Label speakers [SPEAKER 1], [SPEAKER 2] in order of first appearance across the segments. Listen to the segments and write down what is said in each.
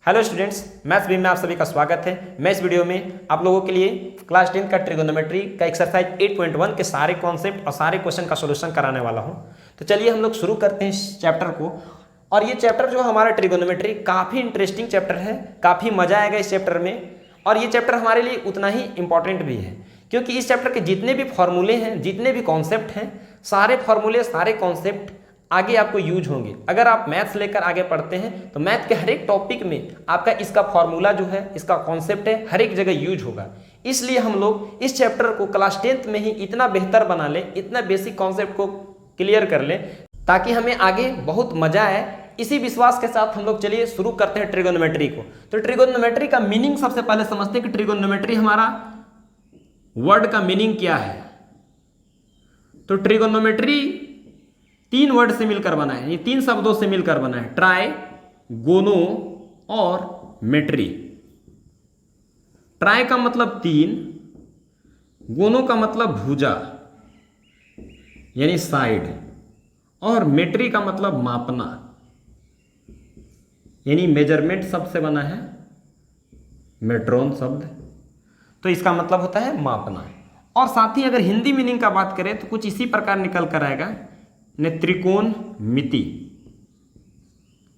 [SPEAKER 1] Hello students, maths beam में आप सभी का स्वागत है। मैं इस वीडियो में आप लोगों के लिए क्लास 10 का ट्रिगोनोमेट्री का एक्सरसाइज 8.1 के सारे कॉन्सेप्ट और सारे क्वेश्चन का सॉल्यूशन कराने वाला हूं। तो चलिए हम लोग शुरू करते हैं इस चैप्टर को। और ये चैप्टर जो हमारा ट्रिगोनोमेट्री काफ़ी इंटरेस्टिंग चैप्टर है, काफ़ी मजा आएगा इस चैप्टर में। और ये चैप्टर हमारे लिए उतना ही इंपॉर्टेंट भी है, क्योंकि इस चैप्टर के जितने भी फॉर्मूले हैं, जितने भी कॉन्सेप्ट हैं, सारे फॉर्मूले, सारे कॉन्सेप्ट आगे आपको यूज होंगे। अगर आप मैथ्स लेकर आगे पढ़ते हैं तो मैथ के हर एक टॉपिक में आपका इसका फॉर्मूला जो है, इसका कॉन्सेप्ट है, हर एक जगह यूज होगा। इसलिए हम लोग इस चैप्टर को क्लास 10th में ही इतना बेहतर बना लें, इतना बेसिक कॉन्सेप्ट को क्लियर कर लें, ताकि हमें आगे बहुत मजा आए। इसी विश्वास के साथ हम लोग चलिए शुरू करते हैं ट्रिगोनोमेट्री को। तो ट्रिगोनोमेट्री का मीनिंग सबसे पहले समझते हैं कि ट्रिगोनोमेट्री हमारा वर्ड का मीनिंग क्या है। तो ट्रिगोनोमेट्री 3 वर्ड से मिलकर बना है, ये 3 शब्दों से मिलकर बना है, ट्राई, गोनो और मेट्री। ट्राई का मतलब 3, गोनो का मतलब भुजा यानी साइड, और मेट्री का मतलब मापना यानी मेजरमेंट शब्द से बना है, मेट्रोन शब्द। तो इसका मतलब होता है मापना। और साथ ही अगर हिंदी मीनिंग का बात करें तो कुछ इसी प्रकार निकल कर आएगा, त्रिकोणमिति।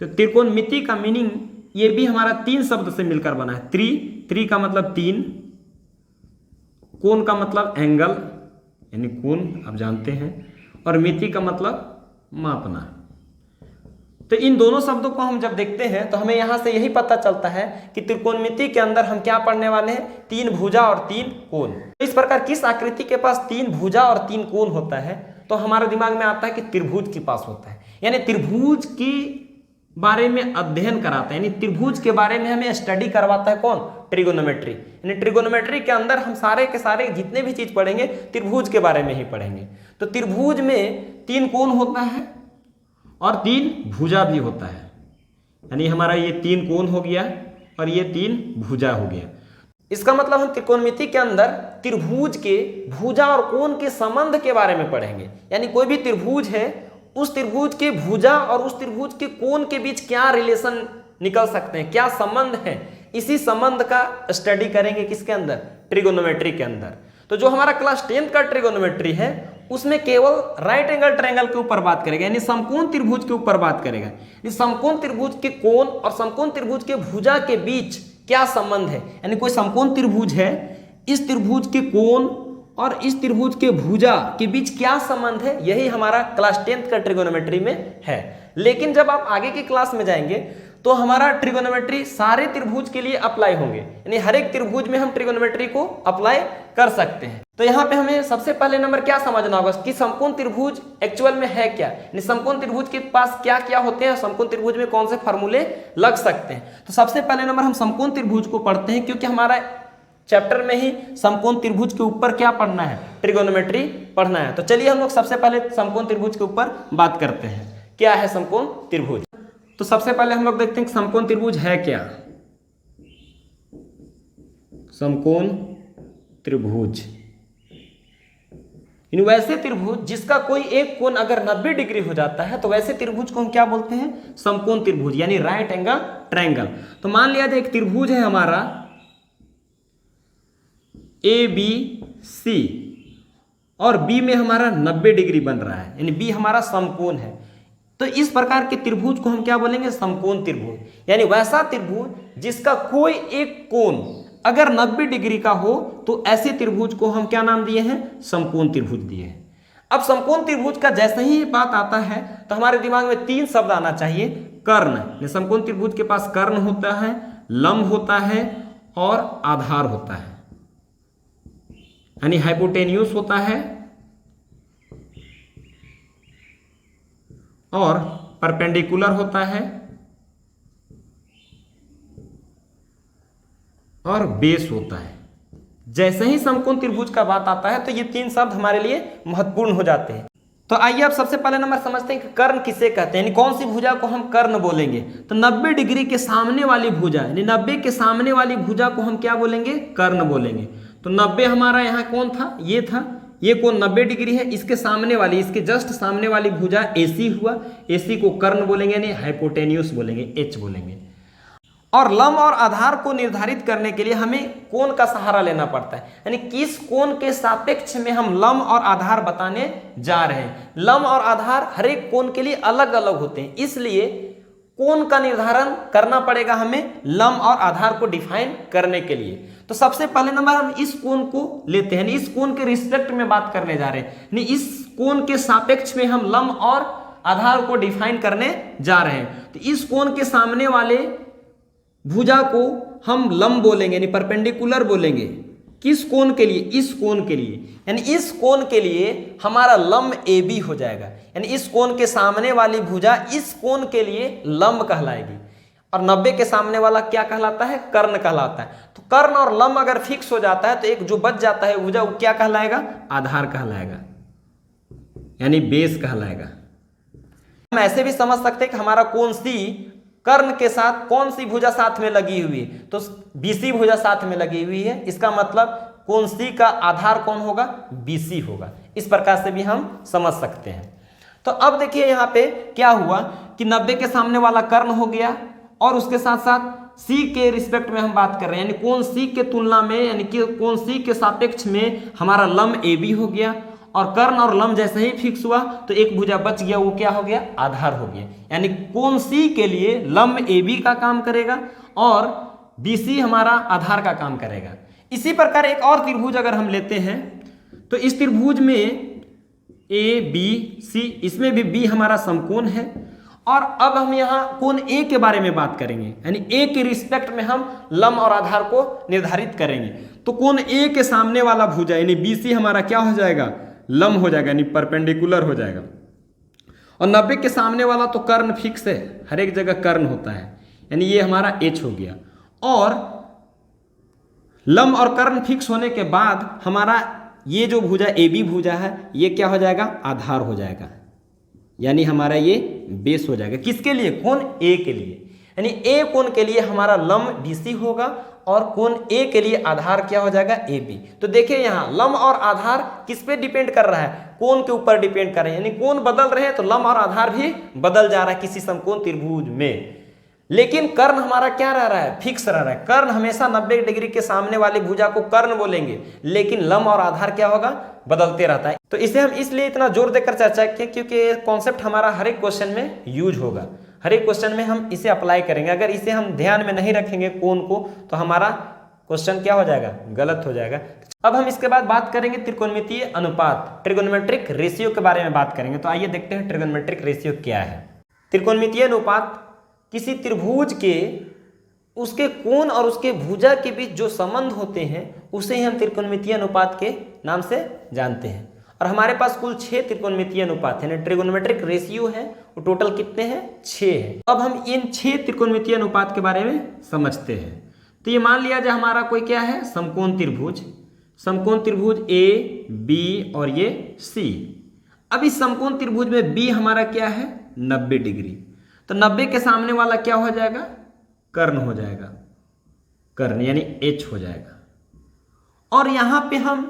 [SPEAKER 1] तो त्रिकोणमिति का मीनिंग ये भी हमारा 3 शब्द से मिलकर बना है। त्रि का मतलब 3, कोण का मतलब एंगल यानी कोण, आप जानते हैं, और मिति का मतलब मापना। तो इन दोनों शब्दों को हम जब देखते हैं तो हमें यहां से यही पता चलता है कि त्रिकोणमिति के अंदर हम क्या पढ़ने वाले हैं, 3 भुजा और 3 कोण। इस प्रकार किस आकृति के पास 3 भुजा और 3 कोण होता है तो हमारे दिमाग में आता है कि त्रिभुज के पास होता है। यानी त्रिभुज के बारे में अध्ययन कराता है, यानी त्रिभुज के बारे में हमें स्टडी करवाता है कौन, ट्रिगोनोमेट्री। यानी ट्रिगोनोमेट्री के अंदर हम सारे के सारे जितने भी चीज पढ़ेंगे त्रिभुज के बारे में ही पढ़ेंगे। तो त्रिभुज में 3 कोण होता है और 3 भुजा भी होता है। यानी हमारा ये 3 कोण हो गया और ये 3 भुजा हो गया। इसका मतलब हम त्रिकोणमिति के अंदर त्रिभुज के भुजा और कोण के संबंध के बारे में पढ़ेंगे। यानी कोई भी त्रिभुज है, उस त्रिभुज के भुजा और उस त्रिभुज के कोण के बीच क्या रिलेशन निकल सकते हैं, क्या संबंध है, इसी संबंध का स्टडी करेंगे किसके अंदर, ट्रिगोनोमेट्री के अंदर। तो जो हमारा क्लास 10 का ट्रिगोनोमेट्री है उसमें केवल राइट एंगल ट्रायंगल के ऊपर बात करेगा, यानी समकोण त्रिभुज के ऊपर बात करेगा। यानी समकोण त्रिभुज के कोण और समकोण त्रिभुज के भुजा के बीच क्या संबंध है। यानी कोई समकोण त्रिभुज है, इस त्रिभुज के कोण और इस त्रिभुज के भुजा के बीच क्या संबंध है, यही हमारा क्लास 10th का ट्रिगोनोमेट्री में है। लेकिन जब आप आगे की क्लास में जाएंगे तो हमारा ट्रिगोनोमेट्री सारे त्रिभुज के लिए अप्लाई होंगे, यानी हर एक त्रिभुज में हम ट्रिगोनोमेट्री को अप्लाई कर सकते हैं। तो यहाँ पे हमें सबसे पहले नंबर क्या समझना होगा कि समकोण त्रिभुज एक्चुअल में है क्या, यानी समकोण त्रिभुज के पास क्या क्या होते हैं, समकोण त्रिभुज में कौन से फार्मूले लग सकते हैं। तो सबसे पहले नंबर हम समकोण त्रिभुज को पढ़ते हैं, क्योंकि हमारा चैप्टर में ही समकोण त्रिभुज के ऊपर क्या पढ़ना है, ट्रिगोनोमेट्री पढ़ना है। तो चलिए हम लोग सबसे पहले समकोण त्रिभुज के ऊपर बात करते हैं, क्या है समकोण त्रिभुज। तो सबसे पहले हम लोग देखते हैं कि समकोण त्रिभुज है क्या। समकोण त्रिभुज इन वैसे त्रिभुज जिसका कोई एक कोण अगर 90 डिग्री हो जाता है तो वैसे त्रिभुज को हम क्या बोलते हैं, समकोण त्रिभुज यानी राइट एंगल ट्रायंगल। तो मान लिया जाए एक त्रिभुज है हमारा ABC और B में हमारा 90 डिग्री बन रहा है, यानी B हमारा समकोण है। तो इस प्रकार के त्रिभुज को हम क्या बोलेंगे, समकोण त्रिभुज। यानी वैसा त्रिभुज जिसका कोई एक कोण अगर 90 डिग्री का हो तो ऐसे त्रिभुज को हम क्या नाम दिए हैं, समकोण त्रिभुज दिए हैं। अब समकोण त्रिभुज का जैसे ही बात आता है तो हमारे दिमाग में 3 शब्द आना चाहिए, कर्ण। समकोण त्रिभुज के पास कर्ण होता है, लंब होता है और आधार होता है, यानी हाइपोटेन्यूस होता है और परपेंडिकुलर होता है और बेस होता है। जैसे ही समकोण त्रिभुज का बात आता है तो ये 3 शब्द हमारे लिए महत्वपूर्ण हो जाते हैं। तो आइए आप सबसे पहले नंबर समझते हैं कि कर्ण किसे कहते हैं, यानी कौन सी भुजा को हम कर्ण बोलेंगे। तो 90 डिग्री के सामने वाली भुजा, यानी 90 के सामने वाली भुजा को हम क्या बोलेंगे, कर्ण बोलेंगे। तो 90 हमारा यहाँ कौन था, ये था, ये कोण 90 डिग्री है, इसके सामने वाली, इसके जस्ट सामने वाली भुजा AC हुआ, AC को कर्ण बोलेंगे यानी हाइपोटेन्यूस बोलेंगे, H बोलेंगे। और लंब और आधार को निर्धारित करने के लिए हमें कोण का सहारा लेना पड़ता है, यानी किस कोण के सापेक्ष में हम लंब और आधार बताने जा रहे हैं। लंब और आधार हर एक कोण के लिए अलग अलग होते हैं, इसलिए कोण का निर्धारण करना पड़ेगा हमें लंब और आधार को डिफाइन करने के लिए। तो सबसे पहले नंबर हम इस कोण को लेते हैं, इस कोण के रिस्पेक्ट में बात करने जा रहे हैं, इस कोण के सापेक्ष में हम लंब और आधार को डिफाइन करने जा रहे हैं। तो इस कोण के सामने वाले भुजा को हम लंब बोलेंगे, यानी परपेंडिकुलर बोलेंगे। किस कोण के लिए? इस कोण के लिए, यानी इस कोण के लिए हमारा लंब AB हो जाएगा, यानी इस कोण के सामने वाली भुजा इस कोण के लिए लंब कहलाएगी। और 90 के सामने वाला क्या कहलाता है? कर्ण कहलाता है। तो कर्ण और लंब अगर फिक्स हो जाता है तो एक जो बच जाता है भुजा, वो क्या कहलाएगा? आधार कहलाएगा, यानी बेस कहलाएगा। हम ऐसे भी समझ सकते हैं कि हमारा कोण C कर्ण के साथ कौन सी भुजा साथ में लगी हुई है? तो BC भुजा साथ में लगी हुई है, इसका मतलब कोण C का आधार कौन होगा? BC होगा। इस प्रकार से भी हम समझ सकते हैं। तो अब देखिए यहाँ पे क्या हुआ कि 90 के सामने वाला कर्ण हो गया और उसके साथ साथ C के रिस्पेक्ट में हम बात कर रहे हैं, यानी कोण C के तुलना में, यानी कि कोण C के सापेक्ष में हमारा लंब AB हो गया। और कर्ण और लंब जैसे ही फिक्स हुआ तो एक भुजा बच गया, वो क्या हो गया? आधार हो गया। यानी कोण C के लिए लंब AB का काम करेगा और BC हमारा आधार का काम करेगा। इसी प्रकार एक और त्रिभुज अगर हम लेते हैं तो इस त्रिभुज में ABC, इसमें भी B हमारा समकोण है। और अब हम यहाँ कोण A के बारे में बात करेंगे, यानी A के रिस्पेक्ट में हम लंब और आधार को निर्धारित करेंगे। तो कोण A के सामने वाला भुजा यानी BC हमारा क्या हो जाएगा? लंब हो जाएगा, यानी परपेंडिकुलर हो जाएगा। और 90 के सामने वाला तो कर्ण फिक्स है, हर एक जगह कर्ण होता है, यानी ये हमारा H हो गया। और लंब और कर्ण फिक्स होने के बाद हमारा ये जो भुजा AB भुजा है, ये क्या हो जाएगा? आधार हो जाएगा, यानी हमारा ये बेस हो जाएगा। किसके लिए? कोण A के लिए, यानी A कोण के लिए हमारा लंब BC होगा और कोण A के लिए आधार क्या हो जाएगा? AB। तो देखिए यहाँ लंब और आधार किस पे डिपेंड कर रहा है? कोण के ऊपर डिपेंड कर रहे हैं, यानी कोण बदल रहे हैं तो लंब और आधार भी बदल जा रहा है किसी समकोण त्रिभुज में। लेकिन कर्ण हमारा क्या रह रहा है? फिक्स रह रहा है। कर्ण हमेशा 90 डिग्री के सामने वाली भुजा को कर्ण बोलेंगे, लेकिन लंब और आधार क्या होगा? बदलते रहता है। तो इसे हम इसलिए इतना जोर देकर चर्चा किए क्योंकि कॉन्सेप्ट हमारा हर एक क्वेश्चन में यूज होगा, हर एक क्वेश्चन में हम इसे अप्लाई करेंगे। अगर इसे हम ध्यान में नहीं रखेंगे कोण को, तो हमारा क्वेश्चन क्या हो जाएगा? गलत हो जाएगा। अब हम इसके बाद बात करेंगे त्रिकोणमितीय अनुपात, ट्रिगोनोमेट्रिक रेशियो के बारे में बात करेंगे। तो आइए देखते हैं ट्रिगोनोमेट्रिक रेशियो क्या है। त्रिकोणमितीय अनुपात किसी त्रिभुज के उसके कोण और उसके भुजा के बीच जो संबंध होते हैं उसे ही हम त्रिकोणमितीय अनुपात के नाम से जानते हैं। और हमारे पास कुल 6 त्रिकोणमितीय अनुपात है, ट्रिगोनोमेट्रिक रेशियो है, वो टोटल कितने हैं? 6 है। अब हम इन 6 त्रिकोणमितीय अनुपात के बारे में समझते हैं। तो ये मान लिया जाए हमारा कोई क्या है? समकोण त्रिभुज, समकोण त्रिभुज AB और ये C। अब इस समकोण त्रिभुज में B हमारा क्या है? 90 डिग्री। तो 90 के सामने वाला क्या हो जाएगा? कर्ण हो जाएगा, कर्ण यानी H हो जाएगा। और यहां पे हम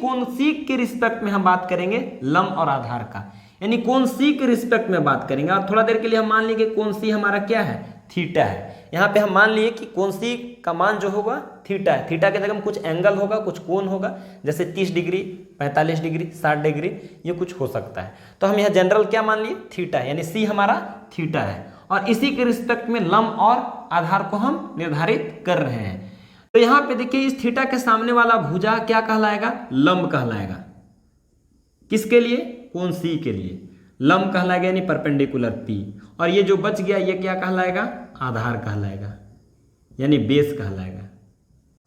[SPEAKER 1] कोण C के रिस्पेक्ट में हम बात करेंगे लंब और आधार का, यानी कोण C के रिस्पेक्ट में बात करेंगे। और थोड़ा देर के लिए हम मान लेंगे कोण C हमारा क्या है? थीटा है। यहाँ पे हम मान लिए कि कोण C का मान जो होगा थीटा है। थीटा के जगह में कुछ एंगल होगा, कुछ कोण होगा, जैसे 30 डिग्री, 45 डिग्री, 60 डिग्री, ये कुछ हो सकता है। तो हम यहाँ जनरल क्या मान लिए? थीटा, यानी C हमारा थीटा है। और इसी के रिस्पेक्ट में लंब और आधार को हम निर्धारित कर रहे हैं। तो यहाँ पे देखिए इस थीटा के सामने वाला भुजा क्या कहलाएगा? लंब कहलाएगा। किसके लिए? कोण C के लिए लंब कहलाएगा, यानी परपेंडिकुलर P। और ये जो बच गया ये क्या कहलाएगा? आधार कहलाएगा, यानी बेस कहलाएगा।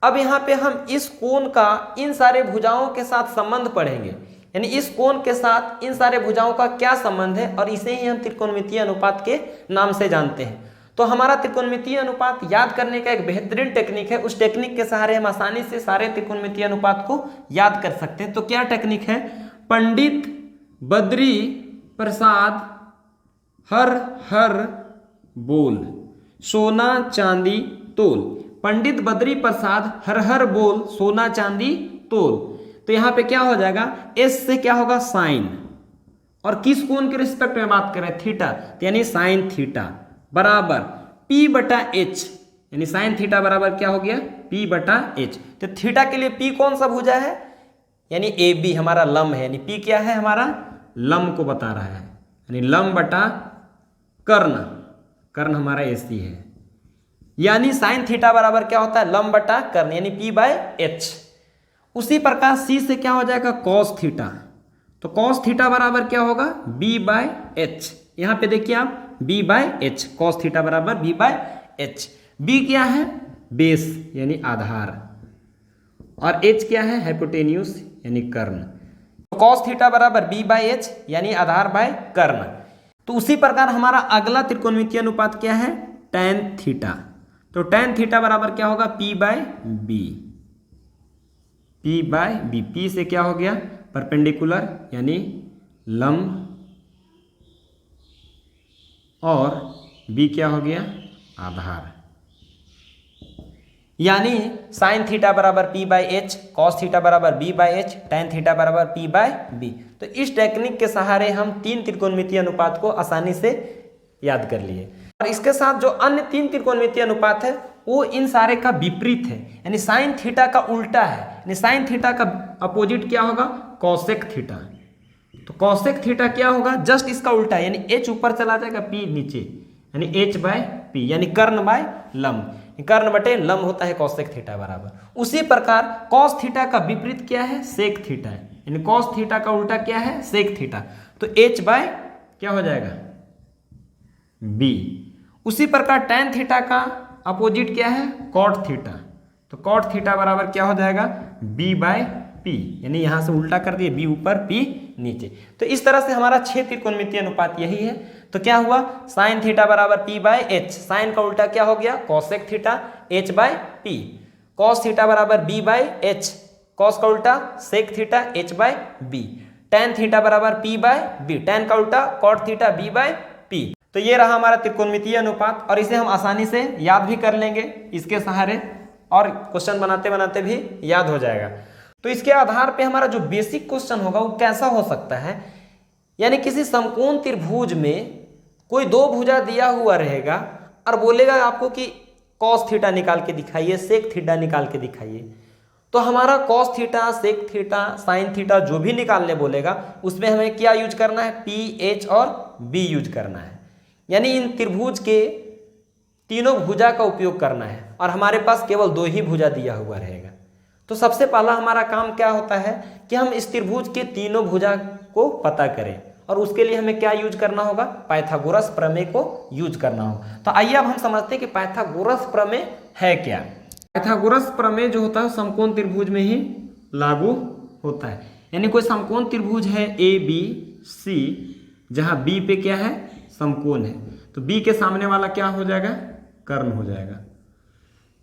[SPEAKER 1] अब यहाँ पे हम इस कोण का इन सारे भुजाओं के साथ संबंध पढ़ेंगे, यानी इस कोण के साथ इन सारे भुजाओं का क्या संबंध है, और इसे ही हम त्रिकोणमितीय अनुपात के नाम से जानते हैं। तो हमारा त्रिकोणमितीय अनुपात याद करने का एक बेहतरीन टेक्निक है। उस टेक्निक के सहारे हम आसानी से सारे त्रिकोणमितीय अनुपात को याद कर सकते हैं। तो क्या टेक्निक है? पंडित बद्री प्रसाद हर हर बोल, सोना चांदी तोल। पंडित बद्री प्रसाद हर हर बोल, सोना चांदी तोल। तो यहाँ पे क्या हो जाएगा? एस से क्या होगा? साइन। और किस कोण के रिस्पेक्ट में बात करें? थीटा, यानी साइन थीटा बराबर P/H, यानी साइन थीटा बराबर क्या हो गया, P बटा H। तो थीटा के लिए P कौन सा भुजा है, यानी AB हमारा लंब है, यानी P क्या है हमारा लंब को बता रहा है, यानी लंब बटा कर्ण, कर्ण हमारा AC है। यानी साइन थीटा बराबर क्या होता है, लंब बटा कर्ण, यानी P बाय H। उसी प्रकार C से क्या हो जाएगा, कॉस थीटा। तो कॉस थीटा बराबर क्या होगा, B बाय H। यहाँ पे देखिए आप B by H, cos theta बराबर B बाय H। B क्या है, बेस यानी आधार, और H क्या है, हाइपोटेन्यूस यानी कर्ण। तो कॉस थीटा बराबर B बाय H यानी आधार बाय कर्ण। तो उसी प्रकार हमारा अगला त्रिकोणमितीय अनुपात क्या है, tan थीटा। तो tan थीटा बराबर क्या होगा, P by B, P by B। P से क्या हो गया, परपेंडिकुलर यानी लंब, और B क्या हो गया, आधार। यानी साइन थीटा बराबर P by H, cos theta बराबर B by H, tan theta बराबर P बाय B। तो इस टेक्निक के सहारे हम 3 त्रिकोणमितीय अनुपात को आसानी से याद कर लिए। और इसके साथ जो अन्य 3 त्रिकोणमितीय अनुपात है वो इन सारे का विपरीत है, यानी साइन थीटा का उल्टा है। यानी साइन थीटा का अपोजिट क्या होगा, कॉसेक थीटा। तो कॉसेक थीटा क्या होगा, जस्ट इसका उल्टा है, यानी H ऊपर चला जाएगा, P नीचे, यानी H बाय P, यानी कर्ण बाय लंब, कर्ण बटे लंब होता है कॉसेक थीटा बराबर। उसी प्रकार कॉस थीटा का विपरीत क्या है, सेक थीटा है, यानी कॉस थीटा का उल्टा क्या है, सेक थीटा। तो H बाय क्या हो जाएगा, B। उसी प्रकार tan थीटा का अपोजिट क्या है, कॉट थीटा। तो कॉट थीटा बराबर क्या हो जाएगा, B बाय P, यानी यहां से उल्टा कर दिए, B ऊपर P नीचे। तो इस तरह से हमारा 6 त्रिकोणमितीय अनुपात यही है। तो क्या हुआ, साइन थीटा बराबर P बाय H, साइन का उल्टा क्या हो गया, cosec theta, H by P। Cos theta बराबर B बाय H, कॉस का उल्टा sec theta, H by B। tan theta बराबर P बाय B, tan का उल्टा cot theta, B by P। तो ये रहा हमारा त्रिकोणमितीय अनुपात, और इसे हम आसानी से याद भी कर लेंगे इसके सहारे, और क्वेश्चन बनाते बनाते भी याद हो जाएगा। तो इसके आधार पे हमारा जो बेसिक क्वेश्चन होगा वो कैसा हो सकता है, यानी किसी समकोण त्रिभुज में कोई 2 भुजा दिया हुआ रहेगा और बोलेगा आपको कि कॉस थीटा निकाल के दिखाइए, सेक थीटा निकाल के दिखाइए। तो हमारा cos theta, sec theta, sine theta जो भी निकालने बोलेगा उसमें हमें क्या यूज करना है, P, H और B यूज करना है। यानी इन त्रिभुज के तीनों भुजा का उपयोग करना है, और हमारे पास केवल 2 ही भुजा दिया हुआ रहेगा। तो सबसे पहला हमारा काम क्या होता है कि हम इस त्रिभुज के तीनों भुजा को पता करें, और उसके लिए हमें क्या यूज करना होगा, पाइथागोरस प्रमेय को यूज करना होगा। तो आइए अब हम समझते हैं कि पाइथागोरस प्रमेय है क्या। पाइथागोरस प्रमेय जो होता है समकोण त्रिभुज में ही लागू होता है। यानी कोई समकोण त्रिभुज है ABC, जहां B पे क्या है, समकोण है, तो B के सामने वाला क्या हो जाएगा, कर्ण हो जाएगा,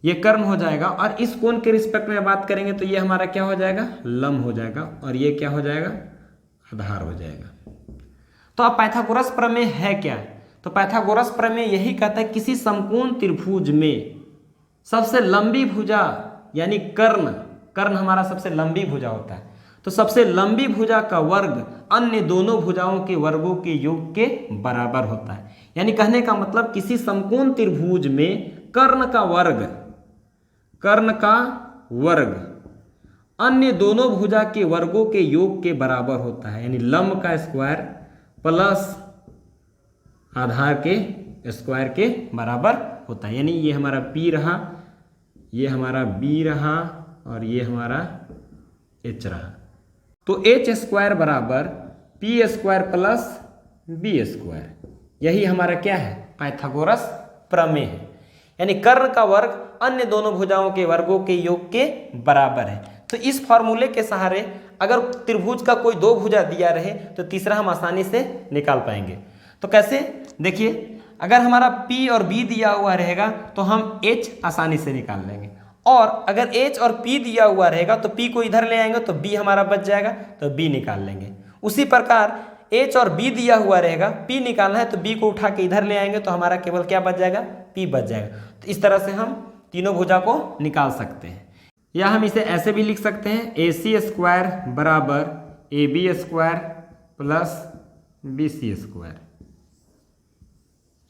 [SPEAKER 1] ये कर्ण हो जाएगा। और इस कोण के रिस्पेक्ट में बात करेंगे तो ये हमारा क्या हो जाएगा, लंब हो जाएगा, और ये क्या हो जाएगा, आधार हो जाएगा। तो अब पाइथागोरस प्रमेय है क्या, तो पाइथागोरस प्रमेय यही कहता है किसी समकोण त्रिभुज में सबसे लंबी भुजा यानी कर्ण, कर्ण हमारा सबसे लंबी भुजा होता है, तो सबसे लंबी भुजा का वर्ग अन्य दोनों भुजाओं के वर्गों के योग के बराबर होता है। यानी कहने का मतलब किसी समकोण त्रिभुज में कर्ण का वर्ग अन्य दोनों भुजा के वर्गों के योग के बराबर होता है। यानी लंब का स्क्वायर प्लस आधार के स्क्वायर के बराबर होता है। यानी ये हमारा P रहा, ये हमारा B रहा, और ये हमारा H रहा। तो H स्क्वायर बराबर P square plus B square, यही हमारा क्या है, पाइथागोरस प्रमेय है। यानी कर्ण का वर्ग अन्य दोनों भुजाओं के वर्गों के योग के बराबर है। तो इस फॉर्मूले के सहारे अगर त्रिभुज का कोई 2 भुजा दिया रहे तो तीसरा हम आसानी से निकाल पाएंगे। तो कैसे, देखिए अगर हमारा P और B दिया हुआ रहेगा तो हम H आसानी से निकाल लेंगे, और अगर H और P दिया हुआ रहेगा तो P को इधर ले आएंगे तो B हमारा बच जाएगा, तो B निकाल लेंगे। उसी प्रकार H और B दिया हुआ रहेगा, P निकालना है तो B को उठा के इधर ले आएंगे तो हमारा केवल क्या बच जाएगा, P बच जाएगा। तो इस तरह से हम तीनों भुजा को निकाल सकते हैं, या हम इसे ऐसे भी लिख सकते हैं AC स्क्वायर बराबर AB square plus BC square.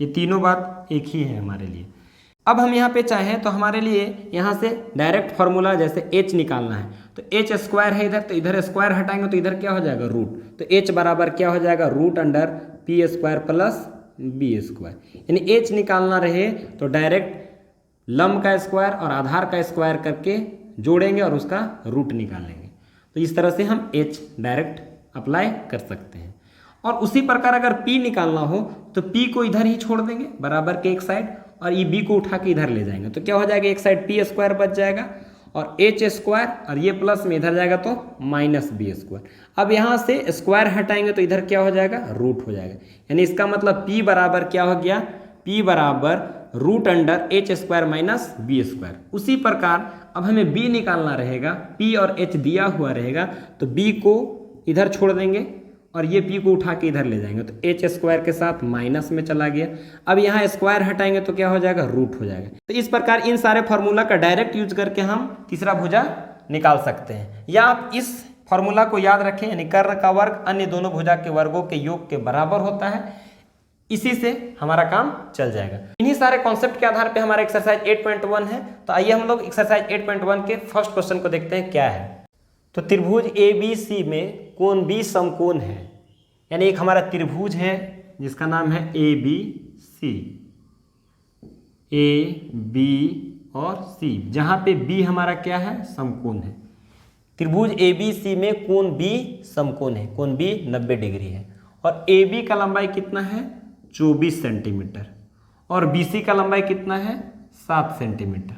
[SPEAKER 1] ये तीनों बात एक ही है हमारे लिए। अब हम यहाँ पे चाहें तो हमारे लिए यहाँ से डायरेक्ट फार्मूला जैसे h निकालना है, तो h स्क्वायर है इधर, तो इधर स्क्वायर हटाएंगे तो इधर क्या हो जाएगा रूट, तो h बराबर क्या हो जाएगा root under P square plus B square. यानी h निकालना रहे तो डायरेक्ट लंब का स्क्वायर और आधार का स्क्वायर करके जोड़ेंगे और उसका रूट निकालेंगे। तो इस तरह से हम h डायरेक्ट अप्लाई कर सकते हैं। और उसी प्रकार अगर p निकालना हो तो p को इधर ही छोड़ देंगे बराबर के एक साइड, और ये b को उठा के इधर ले जाएंगे, तो क्या हो जाएगा एक साइड p स्क्वायर बच जाएगा और h स्क्वायर, और ये प्लस में इधर जाएगा तो माइनस बी स्क्वायर। अब यहाँ से स्क्वायर हटाएंगे तो इधर क्या हो जाएगा रूट हो जाएगा। यानी इसका मतलब p बराबर क्या हो गया, p बराबर root under h square minus B square. उसी प्रकार अब हमें b निकालना रहेगा, p और h दिया हुआ रहेगा, तो b को इधर छोड़ देंगे और ये p को उठा के इधर ले जाएंगे, तो h स्क्वायर के साथ माइनस में चला गया। अब यहाँ स्क्वायर हटाएंगे तो क्या हो जाएगा रूट हो जाएगा। तो इस प्रकार इन सारे फार्मूला का डायरेक्ट यूज करके हम तीसरा भुजा निकाल सकते हैं। या आप इस फार्मूला को याद रखें, यानी कर्ण का वर्ग अन्य दोनों भुजा के वर्गों के योग के बराबर होता है, इसी से हमारा काम चल जाएगा। इन्हीं सारे कॉन्सेप्ट के आधार पे हमारा एक्सरसाइज 8.1 है। तो आइए हम लोग एक्सरसाइज 8.1 के फर्स्ट क्वेश्चन को देखते हैं क्या है। तो त्रिभुज ABC में कोण B समकोण है, यानी एक हमारा त्रिभुज है जिसका नाम है ABC, A B और C, जहाँ पे B हमारा क्या है समकोण है। त्रिभुज ABC में कोण B समकोण है, कोण B 90 डिग्री है, और AB का लंबाई कितना है 24 सेंटीमीटर और BC का लंबाई कितना है 7 सेंटीमीटर।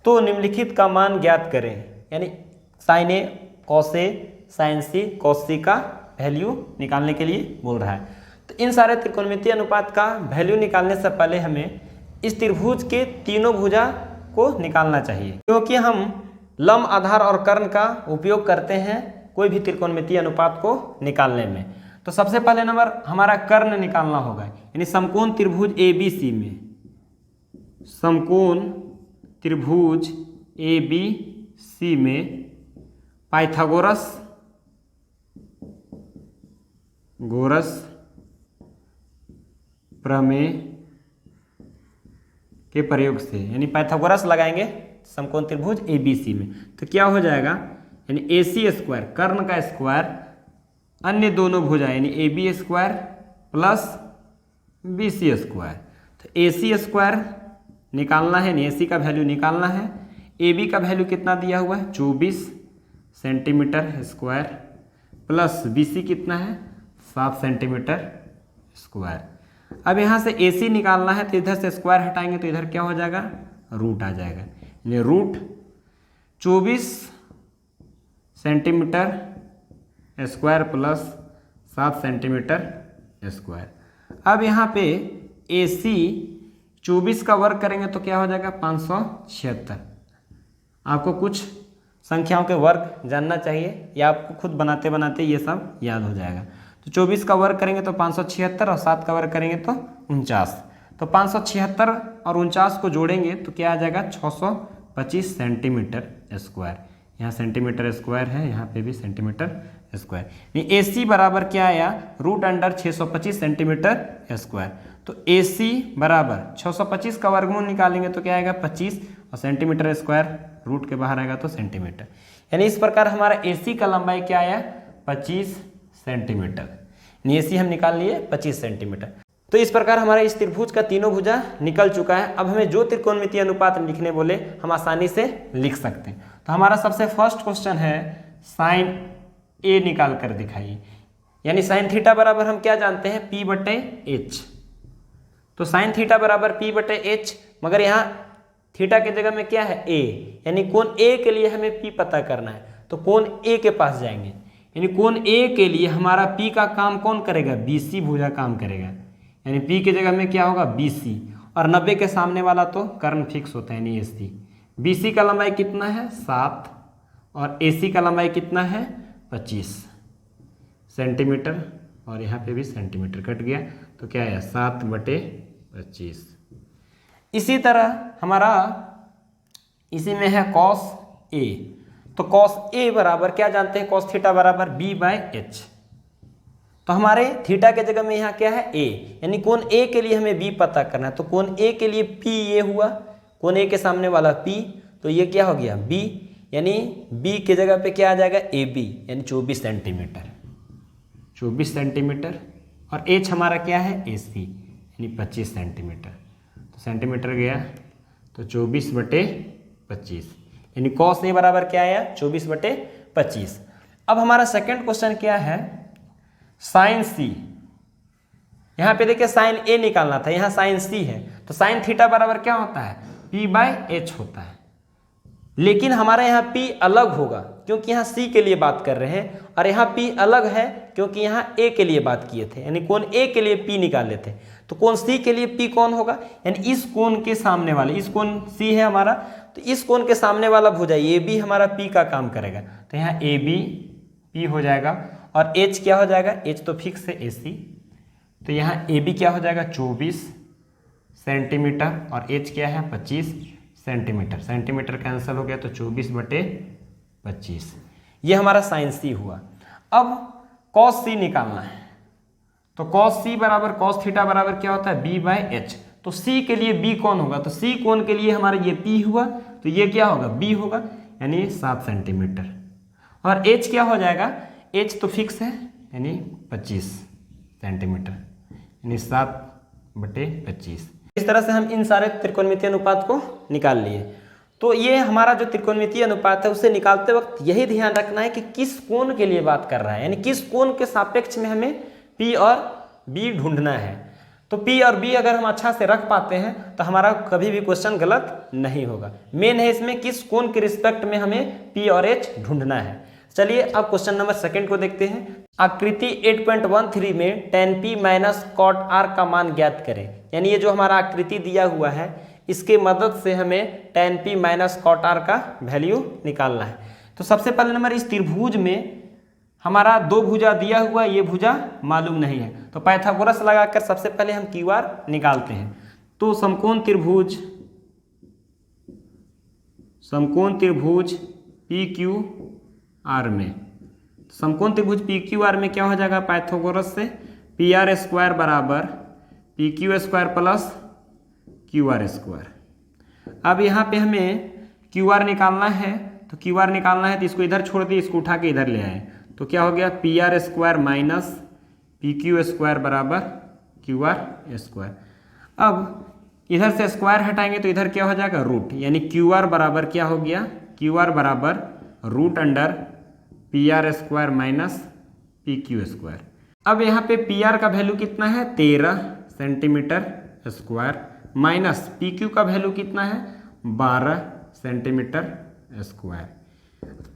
[SPEAKER 1] तो निम्नलिखित का मान ज्ञात करें, यानी sign A cos A sign C cos सी का वैल्यू निकालने के लिए बोल रहा है। तो इन सारे त्रिकोणमितीय अनुपात का वैल्यू निकालने से पहले हमें इस त्रिभुज के तीनों भुजा को निकालना चाहिए, क्योंकि हम लंब आधार और कर्ण का उपयोग करते हैं कोई भी त्रिकोणमितीय अनुपात को निकालने में। तो सबसे पहले नंबर हमारा कर्ण निकालना होगा, यानी समकोण त्रिभुज ABC में, समकोण त्रिभुज ABC में पाइथागोरस प्रमेय के प्रयोग से, यानी पाइथागोरस लगाएंगे समकोण त्रिभुज ABC में, तो क्या हो जाएगा, यानी AC स्क्वायर कर्ण का स्क्वायर अन्य दोनों भुजा यानी AB square plus BC square. तो AC स्क्वायर निकालना है, यानी AC का वैल्यू निकालना है। AB का वैल्यू कितना दिया हुआ है 24 सेंटीमीटर स्क्वायर प्लस BC कितना है 7 सेंटीमीटर स्क्वायर। अब यहाँ से AC निकालना है, तो इधर से स्क्वायर हटाएंगे तो इधर क्या हो जाएगा रूट आ जाएगा, यानी root 24 centimetre square plus 7 centimetre square. अब यहाँ पे AC 24 का वर्ग करेंगे तो क्या हो जाएगा 576। आपको कुछ संख्याओं के वर्ग जानना चाहिए या आपको खुद बनाते बनाते ये सब याद हो जाएगा। तो 24 का वर्ग करेंगे तो 576 और 7 का वर्ग करेंगे तो 49। तो 576 और 49 को जोड़ेंगे तो क्या आ जाएगा 625 सेंटीमीटर स्क्वायर। यहाँ सेंटीमीटर स्क्वायर है, यहाँ पे भी सेंटीमीटर स्क्वायर, यानी AC बराबर क्या आया रूट अंडर 625 सेंटीमीटर स्क्वायर। तो AC बराबर 625 का वर्गमूल निकालेंगे तो क्या आएगा 25 और सेंटीमीटर स्क्वायर रूट के बाहर आएगा तो सेंटीमीटर, यानी इस प्रकार हमारा AC का लंबाई क्या आया 25 सेंटीमीटर, यानी AC हम निकाल लिए 25 सेंटीमीटर। तो इस प्रकार हमारा इस त्रिभुज का तीनों भुजा निकल चुका है। अब हमें जो त्रिकोणमितीय अनुपात लिखने बोले हम आसानी से लिख सकते हैं। तो हमारा सबसे फर्स्ट क्वेश्चन है साइन A निकाल कर दिखाइए, यानी साइन थीटा बराबर हम क्या जानते हैं P/H। तो साइन थीटा बराबर P/H, मगर यहाँ थीटा की जगह में क्या है A, यानी कोण A के लिए हमें P पता करना है। तो कोण A के पास जाएंगे, यानी कोण A के लिए हमारा P का काम कौन करेगा BC भुजा काम करेगा, यानी P की जगह में क्या होगा BC, और 90 के सामने वाला तो कर्ण फिक्स होता है यानी AC। BC का लंबाई कितना है 7 और AC का लंबाई कितना है 25 सेंटीमीटर, और यहाँ पे भी सेंटीमीटर कट गया तो क्या है 7/25। इसी तरह हमारा इसी में है cos A। तो cos A बराबर क्या जानते हैं cos थीटा बराबर B/H। तो हमारे थीटा के जगह में यहाँ क्या है ए, यानी कोण ए के लिए हमें बी पता करना है। तो कोण ए के लिए पी ये हुआ, कोण ए के सामने वाला पी, तो ये क्या हो गया बी, यानी बी के जगह पे क्या आ जाएगा ए बी, यानी 24 सेंटीमीटर, 24 सेंटीमीटर। और एच हमारा क्या है ए सी, यानी 25 सेंटीमीटर। तो सेंटीमीटर गया तो 24/25, यानी कॉस ए बराबर क्या आया 24/25। अब हमारा सेकंड क्वेश्चन क्या है, साइन सी। यहाँ पे देखिए साइन ए निकालना था, यहाँ साइन सी है, तो साइन थीटा बराबर क्या होता है P/H होता है। लेकिन हमारा यहाँ P अलग होगा क्योंकि यहाँ C के लिए बात कर रहे हैं, और यहाँ P अलग है क्योंकि यहाँ A के लिए बात किए थे, यानी कोण A के लिए P निकाले थे। तो कोण C के लिए P कौन होगा, यानी इस कोण के सामने वाले, इस कोण C है हमारा, तो इस कोण के सामने वाला भुजा ये भी हमारा P का काम करेगा। तो यहाँ AB P हो जाएगा, और H क्या हो जाएगा, H तो फिक्स है AC, तो यहाँ AB क्या हो जाएगा 24 सेंटीमीटर, और H क्या है 25 सेंटीमीटर। सेंटीमीटर कैंसिल हो गया तो 24/25, ये हमारा साइन सी हुआ। अब कॉस सी निकालना है, तो कॉस सी बराबर कॉस थीटा बराबर क्या होता है B/H। तो C के लिए B कौन होगा, तो C कोण के लिए हमारा ये P हुआ, तो ये क्या होगा B होगा, यानी 7 सेंटीमीटर। और H क्या हो जाएगा, H तो फिक्स है, यानी 25 सेंटीमीटर, यानी 7/25। इस तरह से हम इन सारे त्रिकोणमितीय अनुपात को निकाल लिए। तो ये हमारा जो त्रिकोणमितीय अनुपात है उसे निकालते वक्त यही ध्यान रखना है कि किस कोण के लिए बात कर रहा है, यानी किस कोण के सापेक्ष में हमें P और B ढूंढना है। तो P और B अगर हम अच्छा से रख पाते हैं तो हमारा कभी भी क्वेश्चन गलत नहीं होगा। मेन है इसमें किस कोण के रिस्पेक्ट में हमें P और H ढूंढना है। चलिए अब क्वेश्चन नंबर सेकंड को देखते हैं। आकृति 8.13 में tan P minus cot R का मान ज्ञात करें। यानी ये जो हमारा आकृति दिया हुआ है इसके मदद से हमें tan P minus cot R का वैल्यू निकालना है। तो सबसे पहले नंबर इस त्रिभुज में हमारा दो भुजा दिया हुआ, ये भुजा मालूम नहीं है, तो पाइथागोरस लगाकर सबसे पहले हम QR निकालते हैं। तो समकोण त्रिभुज PQR में, समकोण त्रिभुज PQR में क्या हो जाएगा, पाइथागोरस से PR² बराबर PQ² प्लस QR²। अब यहाँ पे हमें QR निकालना है, तो QR निकालना है तो इसको इधर छोड़ दिए, इसको उठा के इधर ले आए, तो क्या हो गया PR² माइनस PQ² बराबर QR²। अब इधर से स्क्वायर हटाएंगे तो इधर क्या हो जाएगा रूट, यानी QR बराबर क्या हो गया, QR बराबर root under PR² minus PQ²। अब यहाँ पे PR का वैल्यू कितना है 13 सेंटीमीटर स्क्वायर, माइनस PQ का वैल्यू कितना है 12 सेंटीमीटर स्क्वायर।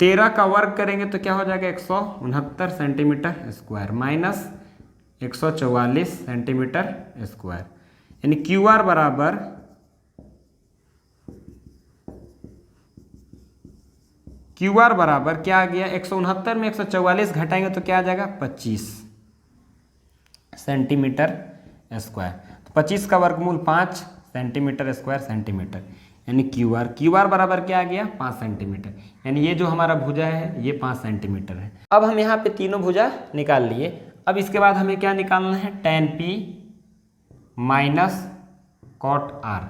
[SPEAKER 1] 13 का वर्ग करेंगे तो क्या हो जाएगा 169 centimetre square, minus 144 centimetre square, यानी QR बराबर क्या आ गया, 169 में 144 घटाएंगे तो क्या आ जाएगा 25 सेंटीमीटर स्क्वायर। तो 25 का वर्गमूल 5 सेंटीमीटर स्क्वायर सेंटीमीटर, यानी QR बराबर क्या आ गया 5 सेंटीमीटर, यानी ये जो हमारा भुजा है ये 5 सेंटीमीटर है। अब हम यहाँ पे तीनों भुजा निकाल लिए। अब इसके बाद हमें क्या निकालना है tan P minus cot R।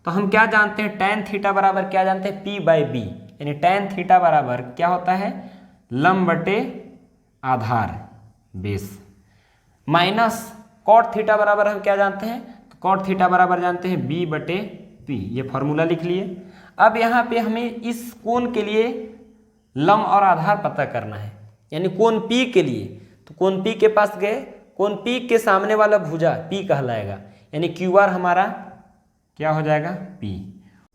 [SPEAKER 1] तो हम क्या जानते हैं, tan थीटा बराबर क्या जानते हैं P/B, यानी tan थीटा बराबर क्या होता है लंब बटे आधार बेस, माइनस cot थीटा बराबर हम क्या जानते हैं, तो cot थीटा बराबर जानते हैं B/P, ये फॉर्मूला लिख लिए। अब यहाँ पे हमें इस कोण के लिए लंब और आधार पता करना है, यानी कोण P के लिए, तो कोण P के पास गए, कोण P के सामने वाला भुजा P कहलाएगा, यानी QR हमारा क्या हो जाएगा P।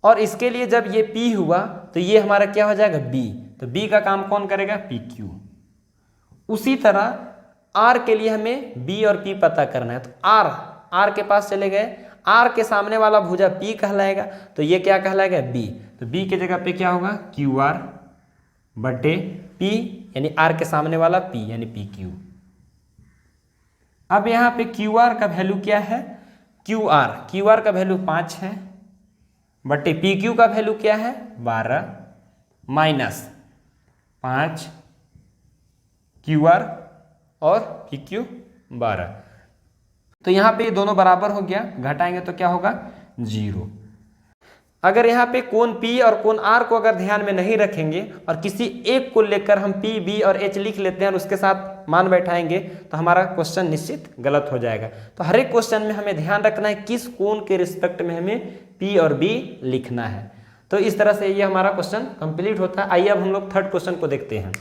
[SPEAKER 1] और इसके लिए जब ये P हुआ तो ये हमारा क्या हो जाएगा B, तो B का काम कौन करेगा PQ। उसी तरह R के लिए हमें B और P पता करना है, तो R के पास चले गए, R के सामने वाला भुजा P कहलाएगा, तो ये क्या कहलाएगा B, तो B के जगह पे क्या होगा QR बटे P, यानी R के सामने वाला P यानी PQ। अब यहाँ पे QR का वैल्यू क्या है, QR का वैल्यू 5 है, बटे PQ का वैल्यू क्या है 12, माइनस 5 QR और PQ 12। तो यहाँ पे ये दोनों बराबर हो गया, घटाएंगे तो क्या होगा 0। अगर यहाँ पे कोण P और कोण R को अगर ध्यान में नहीं रखेंगे और किसी एक को लेकर हम P, B और H लिख लेते हैं और उसके साथ मान बैठाएंगे तो हमारा क्वेश्चन निश्चित गलत हो जाएगा। तो हर एक क्वेश्चन में हमें ध्यान रखना है किस कोण के रिस्पेक्ट में हमें P और B लिखना है। तो इस तरह से ये हमारा क्वेश्चन कंप्लीट होता है। आइए अब हम लोग थर्ड क्वेश्चन को देखते हैं।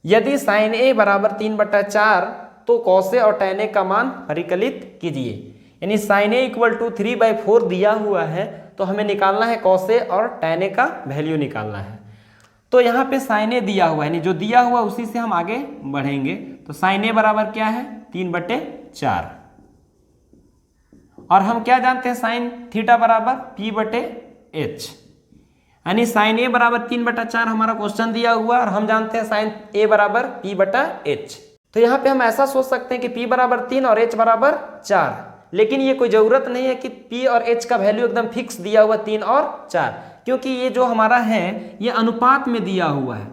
[SPEAKER 1] यदि sin A बराबर 3/4 तो cos A और tan A का मान परिकलित कीजिए। यानी sin A इक्वल टू 3/4 दिया हुआ है तो हमें निकालना है cos A और tan A का वैल्यू निकालना है। तो यहाँ पे sin A दिया हुआ है, यानी जो दिया हुआ उसी से हम आगे बढ़ेंगे। तो sin A बराबर क्या है 3/4 और हम क्या जानते हैं sin थीटा बराबर P/H, यानी sin A बराबर 3/4 हमारा क्वेश्चन दिया हुआ और हम जानते हैं sin A बराबर P/H। तो यहाँ पे हम ऐसा सोच सकते हैं कि P बराबर 3 और H बराबर 4, लेकिन ये कोई ज़रूरत नहीं है कि P और H का वैल्यू एकदम फिक्स दिया हुआ 3 और 4, क्योंकि ये जो हमारा है ये अनुपात में दिया हुआ है।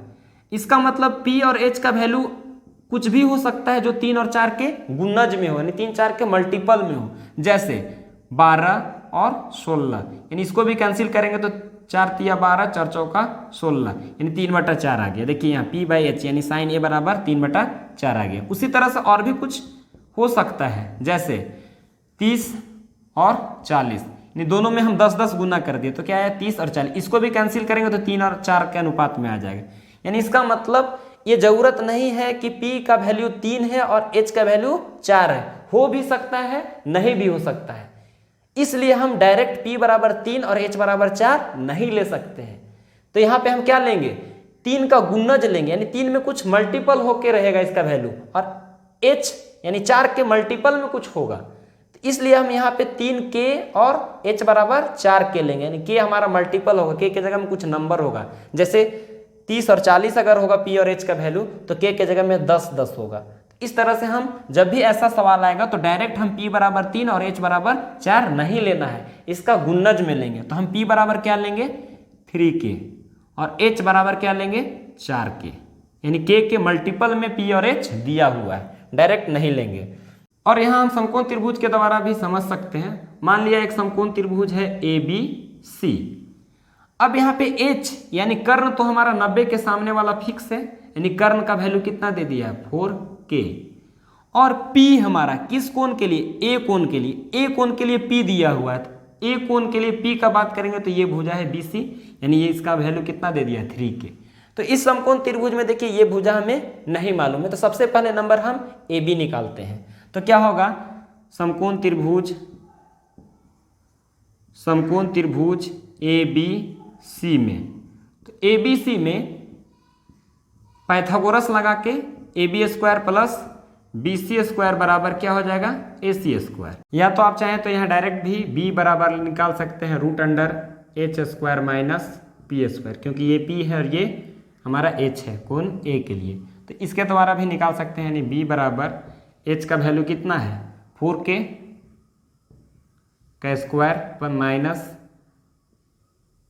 [SPEAKER 1] इसका मतलब P और H का वैल्यू कुछ भी हो सकता है जो 3 और 4 के गुणज में हो, यानी 3-4 के मल्टीपल में हो, जैसे 12 और 16। यानी इसको भी कैंसिल करेंगे तो 4 तिया 12, 4 चौका 16, यानी 3/4 आ गया। देखिए यहाँ P/H यानी sin A बराबर 3/4 आ गया। उसी तरह से और भी कुछ हो सकता है, जैसे 30 और 40, यानी दोनों में हम 10-10 गुना कर दिए तो क्या है 30 और 40। इसको भी कैंसिल करेंगे तो 3 और 4 के अनुपात में आ जाएगा। यानी इसका मतलब ये जरूरत नहीं है कि P का वैल्यू 3 है और H का वैल्यू 4 है, हो भी सकता है नहीं भी हो सकता है। इसलिए हम डायरेक्ट P बराबर 3 और H बराबर 4 नहीं ले सकते हैं। तो यहाँ पे हम क्या लेंगे 3 का गुणज लेंगे, यानी 3 में कुछ मल्टीपल होके रहेगा इसका वैल्यू, और H यानी 4 के मल्टीपल में कुछ होगा। तो इसलिए हम यहाँ पे 3K और H बराबर 4K लेंगे, यानी K हमारा मल्टीपल होगा, K के जगह में कुछ नंबर होगा। जैसे 30 और 40 अगर होगा P और H का वैल्यू तो K के जगह में 10-10 होगा। इस तरह से हम जब भी ऐसा सवाल आएगा तो डायरेक्ट हम P बराबर 3 और H बराबर 4 नहीं लेना है, इसका गुणज में लेंगे। तो हम P बराबर क्या लेंगे 3K और H बराबर क्या लेंगे 4K, यानी K के मल्टीपल में P और H दिया हुआ है, डायरेक्ट नहीं लेंगे। और यहाँ हम समकोण त्रिभुज के द्वारा भी समझ सकते हैं। मान लिया एक समकोण त्रिभुज है ABC। अब यहाँ पे H यानी कर्ण तो हमारा 90 के सामने वाला फिक्स है, यानी कर्ण का वैल्यू कितना दे दिया है 4K। और P हमारा किस कोण के लिए A कोण के लिए, A कोण के लिए P दिया हुआ है। तो A कोण के लिए P का बात करेंगे तो ये भुजा है BC, यानी ये इसका वैल्यू कितना दे दिया है 3K। तो इस समकोण त्रिभुज में देखिए ये भुजा हमें नहीं मालूम है, तो सबसे पहले नंबर हम AB निकालते हैं। तो क्या होगा समकोण त्रिभुज ABC में, तो ABC में पाइथागोरस लगा के AB² प्लस BC² बराबर क्या हो जाएगा AC²। या तो आप चाहें तो यहाँ डायरेक्ट भी B बराबर निकाल सकते हैं √H² माइनस P², क्योंकि ये P है और ये हमारा H है कोण A के लिए। तो इसके द्वारा भी निकाल सकते हैं, यानी B बराबर H का वैल्यू कितना है 4K का स्क्वायर पर माइनस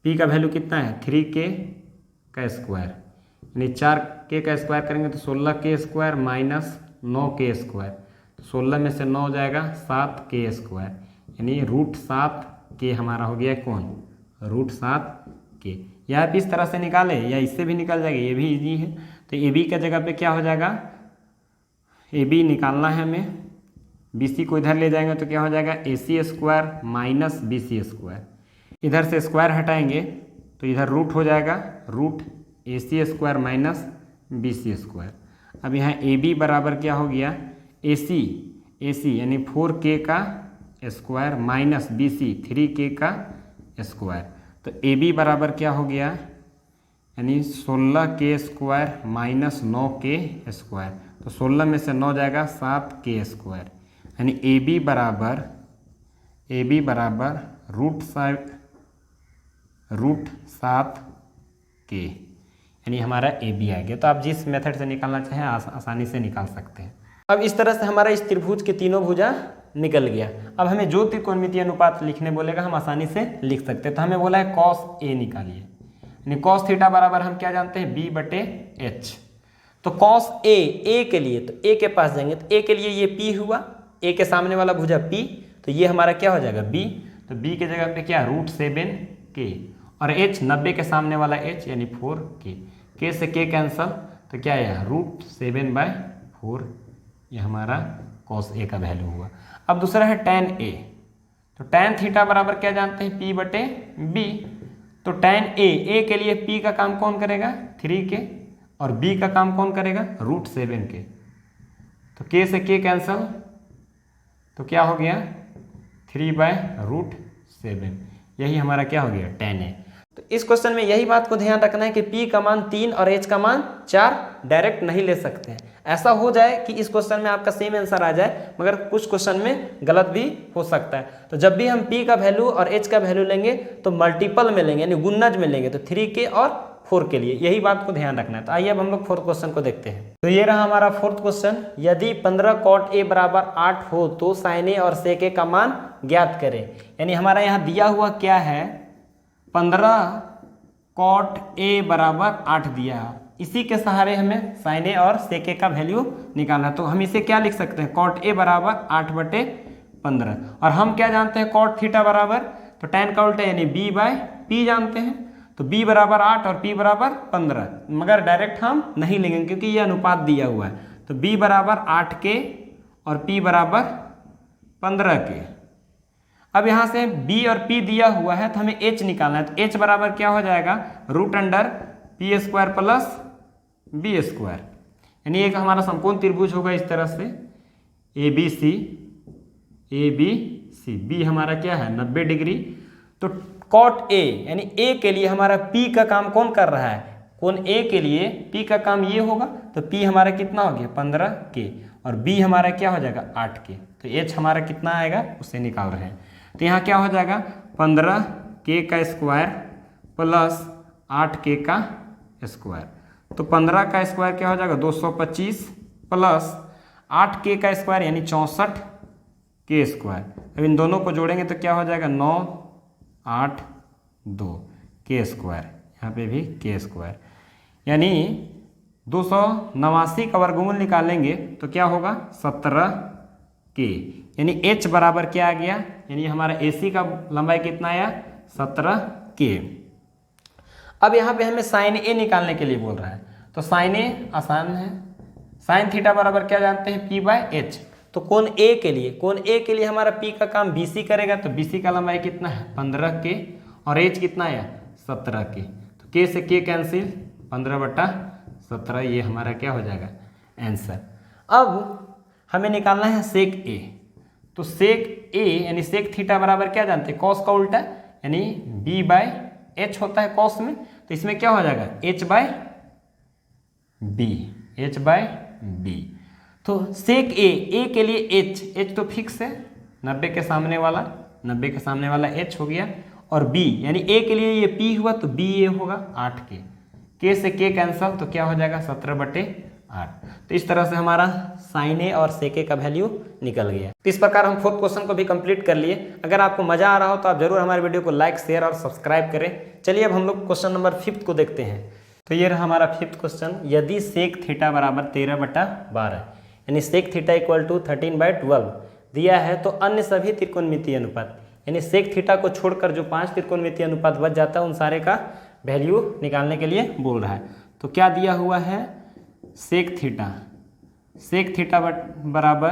[SPEAKER 1] P का वैल्यू कितना है 3K का स्क्वायर, यानी 4K का स्क्वायर करेंगे तो 16K² माइनस 9K²। तो 16 में से 9 हो जाएगा 7K², यानी √7K हमारा हो गया कौन √7K। या आप इस तरह से निकालें या इससे भी निकल जाएगा, ये भी इजी है। तो AB का जगह पे क्या हो जाएगा AB निकालना है हमें, BC को इधर ले जाएंगे तो क्या हो जाएगा AC² माइनस BC²। इधर से स्क्वायर हटाएंगे तो इधर रूट हो जाएगा √AC² माइनस BC²। अब यहाँ AB बराबर क्या हो गया AC यानी 4K का स्क्वायर माइनस BC 3K का स्क्वायर। तो AB बराबर क्या हो गया यानी 16K² माइनस 9K²। तो 16 में से 9 जाएगा 7K², यानी AB बराबर √7K, यानी हमारा AB आ गया। तो आप जिस मेथड से निकालना चाहें आसानी से निकाल सकते हैं। अब इस तरह से हमारा इस त्रिभुज के तीनों भुजा निकल गया। अब हमें जो त्रिकोणमितीय अनुपात लिखने बोलेगा हम आसानी से लिख सकते हैं। तो हमें बोला है cos A निकालिए, यानी cos थीटा बराबर हम क्या जानते हैं B/H। तो cos A के लिए, तो A के पास जाएंगे तो A के लिए ये P हुआ ए के सामने वाला भुजा p, तो ये हमारा क्या हो जाएगा b, तो b के जगह पे क्या √7k, और h 90 के सामने वाला h यानी 4k, k से k कैंसल, तो क्या है √7/4, ये हमारा cos a का वैल्यू हुआ। अब दूसरा है tan a, तो tan थीटा बराबर क्या जानते हैं p/b, तो tan a के लिए p का काम कौन करेगा 3k, और b का काम कौन करेगा √7k, तो k से k कैंसल, तो क्या हो गया 3/√7, यही हमारा क्या हो गया tan a। तो इस क्वेश्चन में यही बात को ध्यान रखना है कि p का मान 3 और h का मान 4 डायरेक्ट नहीं ले सकते हैं। ऐसा हो जाए कि इस क्वेश्चन में आपका सेम आंसर आ जाए, मगर कुछ क्वेश्चन में गलत भी हो सकता है। तो जब भी हम p का वैल्यू और h का वैल्यू लेंगे तो मल्टीपल में लेंगे, यानी गुणज में लेंगे, तो 3k और 4 के लिए, यही बात को ध्यान रखना है। तो आइए अब हम लोग फोर्थ क्वेश्चन को देखते हैं। तो ये रहा हमारा फोर्थ क्वेश्चन, यदि 15 cot a बराबर 8 हो तो sin a और sec a का मान ज्ञात करें। यानी हमारा यहाँ दिया हुआ क्या है 15 cot a बराबर 8 दिया है, इसी के सहारे हमें sin a और sec a का वैल्यू निकालना है। तो हम इसे क्या लिख सकते हैं cot a बराबर 8/15, और हम क्या जानते हैं cot थीटा बराबर, तो tan का उल्टा यानी b/p जानते हैं, तो b बराबर 8 और p बराबर 15, मगर डायरेक्ट हम नहीं लेंगे क्योंकि ये अनुपात दिया हुआ है। तो b बराबर 8k और p बराबर 15k। अब यहाँ से b और p दिया हुआ है तो हमें h निकालना है, तो h बराबर क्या हो जाएगा √p² प्लस b², यानी एक हमारा समकोण त्रिभुज होगा इस तरह से ABC, b हमारा क्या है 90 डिग्री। तो cot a यानी a के लिए हमारा p का काम कौन कर रहा है, कोण a के लिए p का काम ये होगा, तो p हमारा कितना हो गया 15k, और b हमारा क्या हो जाएगा 8k, तो h हमारा कितना आएगा उसे निकाल रहे हैं। तो यहाँ क्या हो जाएगा 15k का स्क्वायर प्लस 8k का स्क्वायर, तो 15 का स्क्वायर क्या हो जाएगा 225 प्लस 8k का स्क्वायर यानी 64k स्क्वायर। अब इन दोनों को जोड़ेंगे तो क्या हो जाएगा 982k स्क्वायर, यहाँ पे भी k स्क्वायर, यानी 289 का वर्गमूल निकालेंगे तो क्या होगा 17k, यानी h बराबर क्या आ गया, यानी हमारा AC का लंबाई कितना आया 17k। अब यहाँ पे हमें sin a निकालने के लिए बोल रहा है, तो sin a आसान है, sin थीटा बराबर क्या जानते हैं p/h, तो कोण a के लिए हमारा p का काम BC करेगा, तो BC का लंबाई कितना है 15k और h कितना आया 17k, तो k से k कैंसिल 15/17, ये हमारा क्या हो जाएगा आंसर। अब हमें निकालना है sec a, तो sec a यानी sec थीटा बराबर क्या जानते हैं cos का उल्टा यानी b/h होता है cos में, तो इसमें क्या हो जाएगा h/b, तो sec a के लिए h तो फिक्स है 90 के सामने वाला h हो गया, और b यानी a के लिए ये p हुआ तो b a होगा 8k, k से k कैंसल, तो क्या हो जाएगा 17/8। तो इस तरह से हमारा sin a और sec a का वैल्यू निकल गया। तो इस प्रकार हम फोर्थ क्वेश्चन को भी कंप्लीट कर लिए। अगर आपको मजा आ रहा हो तो आप जरूर हमारे वीडियो को लाइक शेयर और सब्सक्राइब करें। चलिए अब हम लोग क्वेश्चन नंबर 5 को देखते हैं। तो ये रहा हमारा 5th क्वेश्चन, यदि sec थीटा बराबर 13/12 यानी sec थीटा इक्वल टू 13/12 दिया है, तो अन्य सभी त्रिकोणमितीय अनुपात, यानी sec थीटा को छोड़कर जो 5 त्रिकोणमितीय अनुपात बच जाता है उन सारे का वैल्यू निकालने के लिए बोल रहा है। तो क्या दिया हुआ है sec थीटा बराबर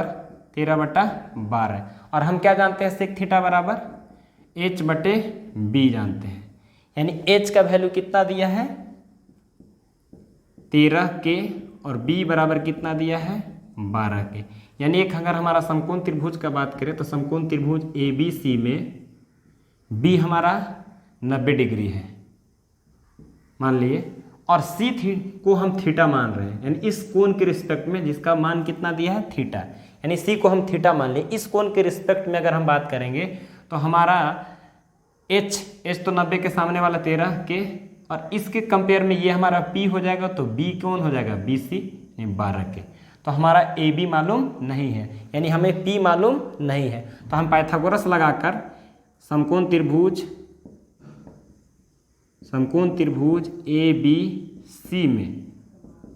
[SPEAKER 1] 13/12, और हम क्या जानते हैं sec थीटा बराबर h/b जानते हैं, यानी h का वैल्यू कितना दिया है 13k और b बराबर कितना दिया है 12k। यानी एक अगर हमारा समकोण त्रिभुज का बात करें तो समकोण त्रिभुज ABC में b हमारा 90 डिग्री है मान लिए, और c को हम थीटा मान रहे हैं, यानी इस कोण के रिस्पेक्ट में जिसका मान कितना दिया है थीटा, यानी c को हम थीटा मान लिए। इस कोण के रिस्पेक्ट में अगर हम बात करेंगे तो हमारा h तो 90 के सामने वाला 13k, और इसके कंपेयर में ये हमारा p हो जाएगा, तो b कौन हो जाएगा BC यानी 12k। तो हमारा AB मालूम नहीं है, यानी हमें P मालूम नहीं है, तो हम पाइथागोरस लगाकर समकोण त्रिभुज ABC में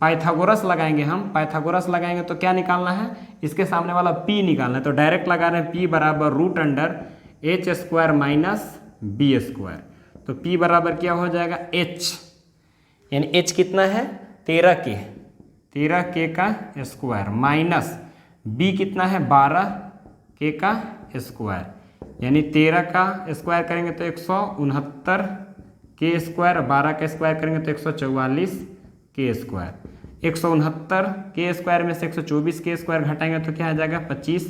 [SPEAKER 1] पाइथागोरस लगाएंगे हम, पाइथागोरस लगाएंगे तो क्या निकालना है, इसके सामने वाला p निकालना है। तो डायरेक्ट लगा रहे हैं p बराबर root under h square minus b square. तो p बराबर क्या हो जाएगा h, यानी h कितना है 13k का स्क्वायर माइनस b कितना है 12k का स्क्वायर, यानी 13 का स्क्वायर करेंगे तो 169 के स्क्वायर, 12 का स्क्वायर करेंगे तो 144 के स्क्वायर, 169 के स्क्वायर में से 124 के स्क्वायर घटाएंगे तो क्या आ जाएगा 25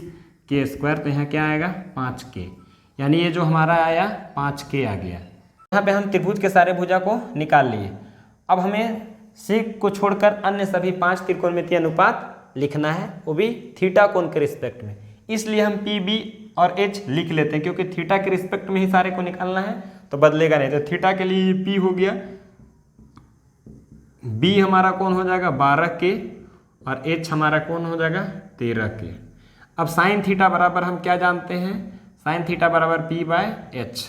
[SPEAKER 1] के स्क्वायर। तो यहाँ क्या आएगा 5k, यानी ये जो हमारा आया 5k आ गया। यहाँ पे हम त्रिभुज के सारे भुजा को निकाल लिए। अब हमें सेक को छोड़कर अन्य सभी 5 त्रिकोणमितीय अनुपात लिखना है, वो भी थीटा कोण के रिस्पेक्ट में। इसलिए हम पी बी और एच लिख लेते हैं, क्योंकि थीटा के रिस्पेक्ट में ही सारे को निकालना है तो बदलेगा नहीं। तो थीटा के लिए पी हो गया, बी हमारा कोण हो जाएगा 12k और एच हमारा कोण हो जाएगा 13k। अब साइन थीटा बराबर हम क्या जानते हैं, साइन थीटा बराबर p by H,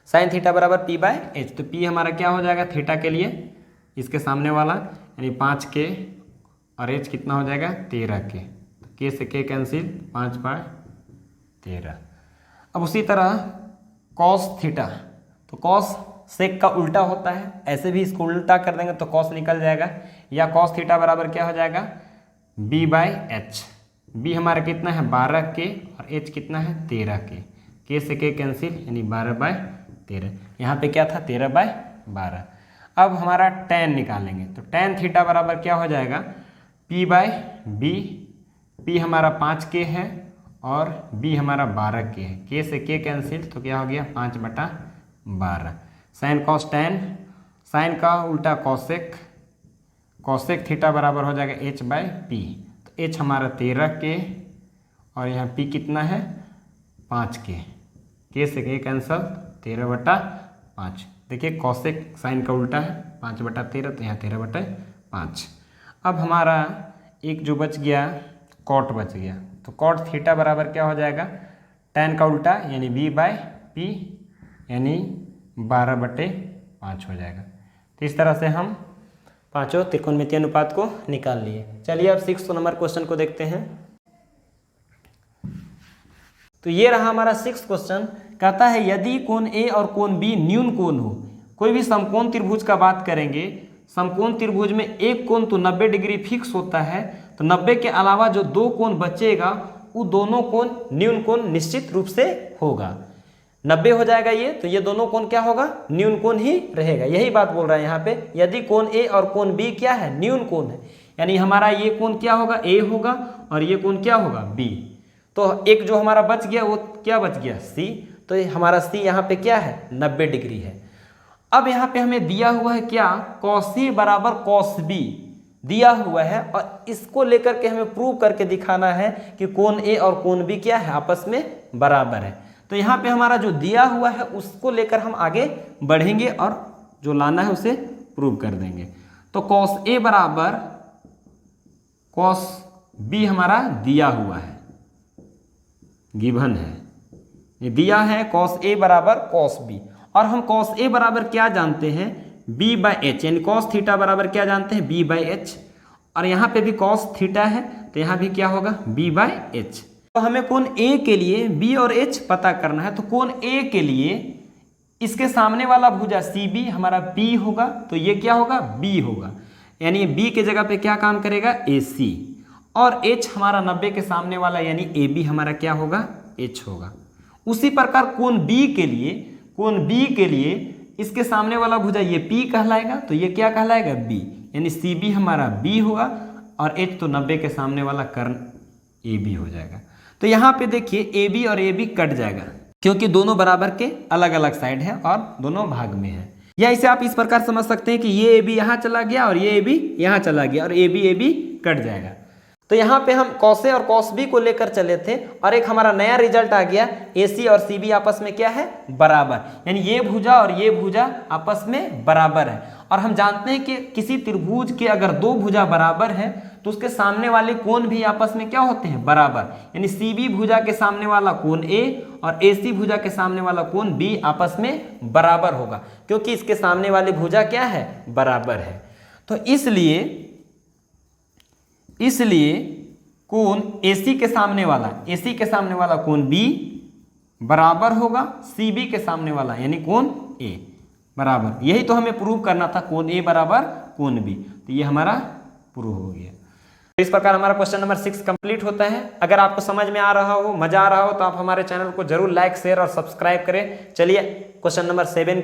[SPEAKER 1] sign theta बराबर p बाय एच। तो p हमारा क्या हो जाएगा थीटा के लिए, इसके सामने वाला यानी 5k और h कितना हो जाएगा 13k। तो k से k कैंसिल, 5 बाय 13। अब उसी तरह कॉस थीटा, तो कॉस सेक का उल्टा होता है, ऐसे भी इसको उल्टा कर देंगे तो कॉस निकल जाएगा, या कॉस थीटा बराबर क्या हो जाएगा b बाय एच। b हमारा कितना है 12k और h कितना है 13k, k से k कैंसिल यानी 12 बाय 13। यहाँ पे क्या था 13 बाय 12। अब हमारा tan निकालेंगे, तो tan थीटा बराबर क्या हो जाएगा p बाय b, p हमारा 5k है और b हमारा 12k है, k से k कैंसिल तो क्या हो गया 5/12। साइन कॉस टैन, साइन का उल्टा कॉसेक, कॉसेक थीटा बराबर हो जाएगा h बाय p। तो h हमारा 13k और यहाँ p कितना है 5k, k से k कैंसल 13/5। देखिए कॉसेक साइन का उल्टा है 5/13, तो यहाँ 13/5। अब हमारा एक जो बच गया कॉट बच गया, तो कॉट थीटा बराबर क्या हो जाएगा टैन का उल्टा यानी b बाय p यानी 12/5 हो जाएगा। तो इस तरह से हम पांचों त्रिकोणमितीय अनुपात को निकाल लिए। चलिए अब 6 नंबर क्वेश्चन को देखते हैं। तो ये रहा हमारा 6 क्वेश्चन। कहता है यदि कोण ए और कोण बी न्यून कोण हो, कोई भी समकोण त्रिभुज का बात करेंगे, समकोण त्रिभुज में एक कोण तो 90 डिग्री फिक्स होता है, तो 90 के अलावा जो 2 कोण बचेगा वो दोनों कोण न्यून कोण निश्चित रूप से होगा। 90 हो जाएगा ये, तो ये दोनों कोण क्या होगा न्यून कोण ही रहेगा। यही बात बोल रहा है यहाँ पे, यदि कोण ए और कोण बी क्या है न्यून कोण है, यानी हमारा ये कोण क्या होगा ए होगा और ये कोण क्या होगा बी। तो एक जो हमारा बच गया वो क्या बच गया सी, तो हमारा सी यहाँ पे क्या है 90 डिग्री है। अब यहाँ पे हमें दिया हुआ है क्या कॉस ए बराबर कॉस बी दिया हुआ है, और इसको लेकर के हमें प्रूव करके दिखाना है कि कोण ए और कोण बी क्या है आपस में बराबर है। तो यहाँ पे हमारा जो दिया हुआ है उसको लेकर हम आगे बढ़ेंगे और जो लाना है उसे प्रूव कर देंगे। तो कॉस ए बराबर कॉस बी हमारा दिया हुआ है, गिवन है, ये दिया है कॉस ए बराबर कॉस बी, और हम कॉस ए बराबर क्या जानते हैं b बाय एच, यानी कॉस थीटा बराबर क्या जानते हैं b बाय एच, और यहाँ पे भी कॉस थीटा है तो यहाँ भी क्या होगा b बाय एच। तो हमें कोण a के लिए b और h पता करना है। तो कोण a के लिए इसके सामने वाला भुजा CB हमारा b होगा, तो ये क्या होगा b होगा, यानी b के जगह पे क्या काम करेगा AC, और h हमारा 90 के सामने वाला यानी AB हमारा क्या होगा h होगा। उसी प्रकार कोण B के लिए, कोण B के लिए इसके सामने वाला भुजा ये P कहलाएगा, तो ये क्या कहलाएगा B, यानी CB हमारा B होगा और H तो 90 के सामने वाला कर्ण AB हो जाएगा। तो यहाँ पे देखिए AB और AB कट जाएगा, क्योंकि दोनों बराबर के अलग अलग साइड है और दोनों भाग में है। या इसे आप इस प्रकार समझ सकते हैं कि ये AB यहाँ चला गया और ये AB यहाँ चला गया और AB कट जाएगा। तो यहाँ पे हम कॉस ए और कॉस बी को लेकर चले थे और एक हमारा नया रिजल्ट आ गया AC और CB आपस में क्या है बराबर, यानी ये भुजा और ये भुजा आपस में बराबर है। और हम जानते हैं कि किसी त्रिभुज के अगर दो भुजा बराबर है तो उसके सामने वाले कोण भी आपस में क्या होते हैं बराबर, यानी CB भुजा के सामने वाला कोण A और AC भुजा के सामने वाला कोण B आपस में बराबर होगा, क्योंकि इसके सामने वाले भुजा क्या है बराबर है। तो इसलिए कोण AC के सामने वाला कोण B बराबर होगा CB के सामने वाला यानी कोण A बराबर। यही तो हमें प्रूव करना था, कोण A बराबर कोण B। तो ये हमारा प्रूव हो गया। तो इस प्रकार हमारा क्वेश्चन नंबर 6 कंप्लीट होता है। अगर आपको समझ में आ रहा हो, मजा आ रहा हो, तो आप हमारे चैनल को जरूर लाइक, शेयर और सब्सक्राइब करें। चलिए क्वेश्चन नंबर 7,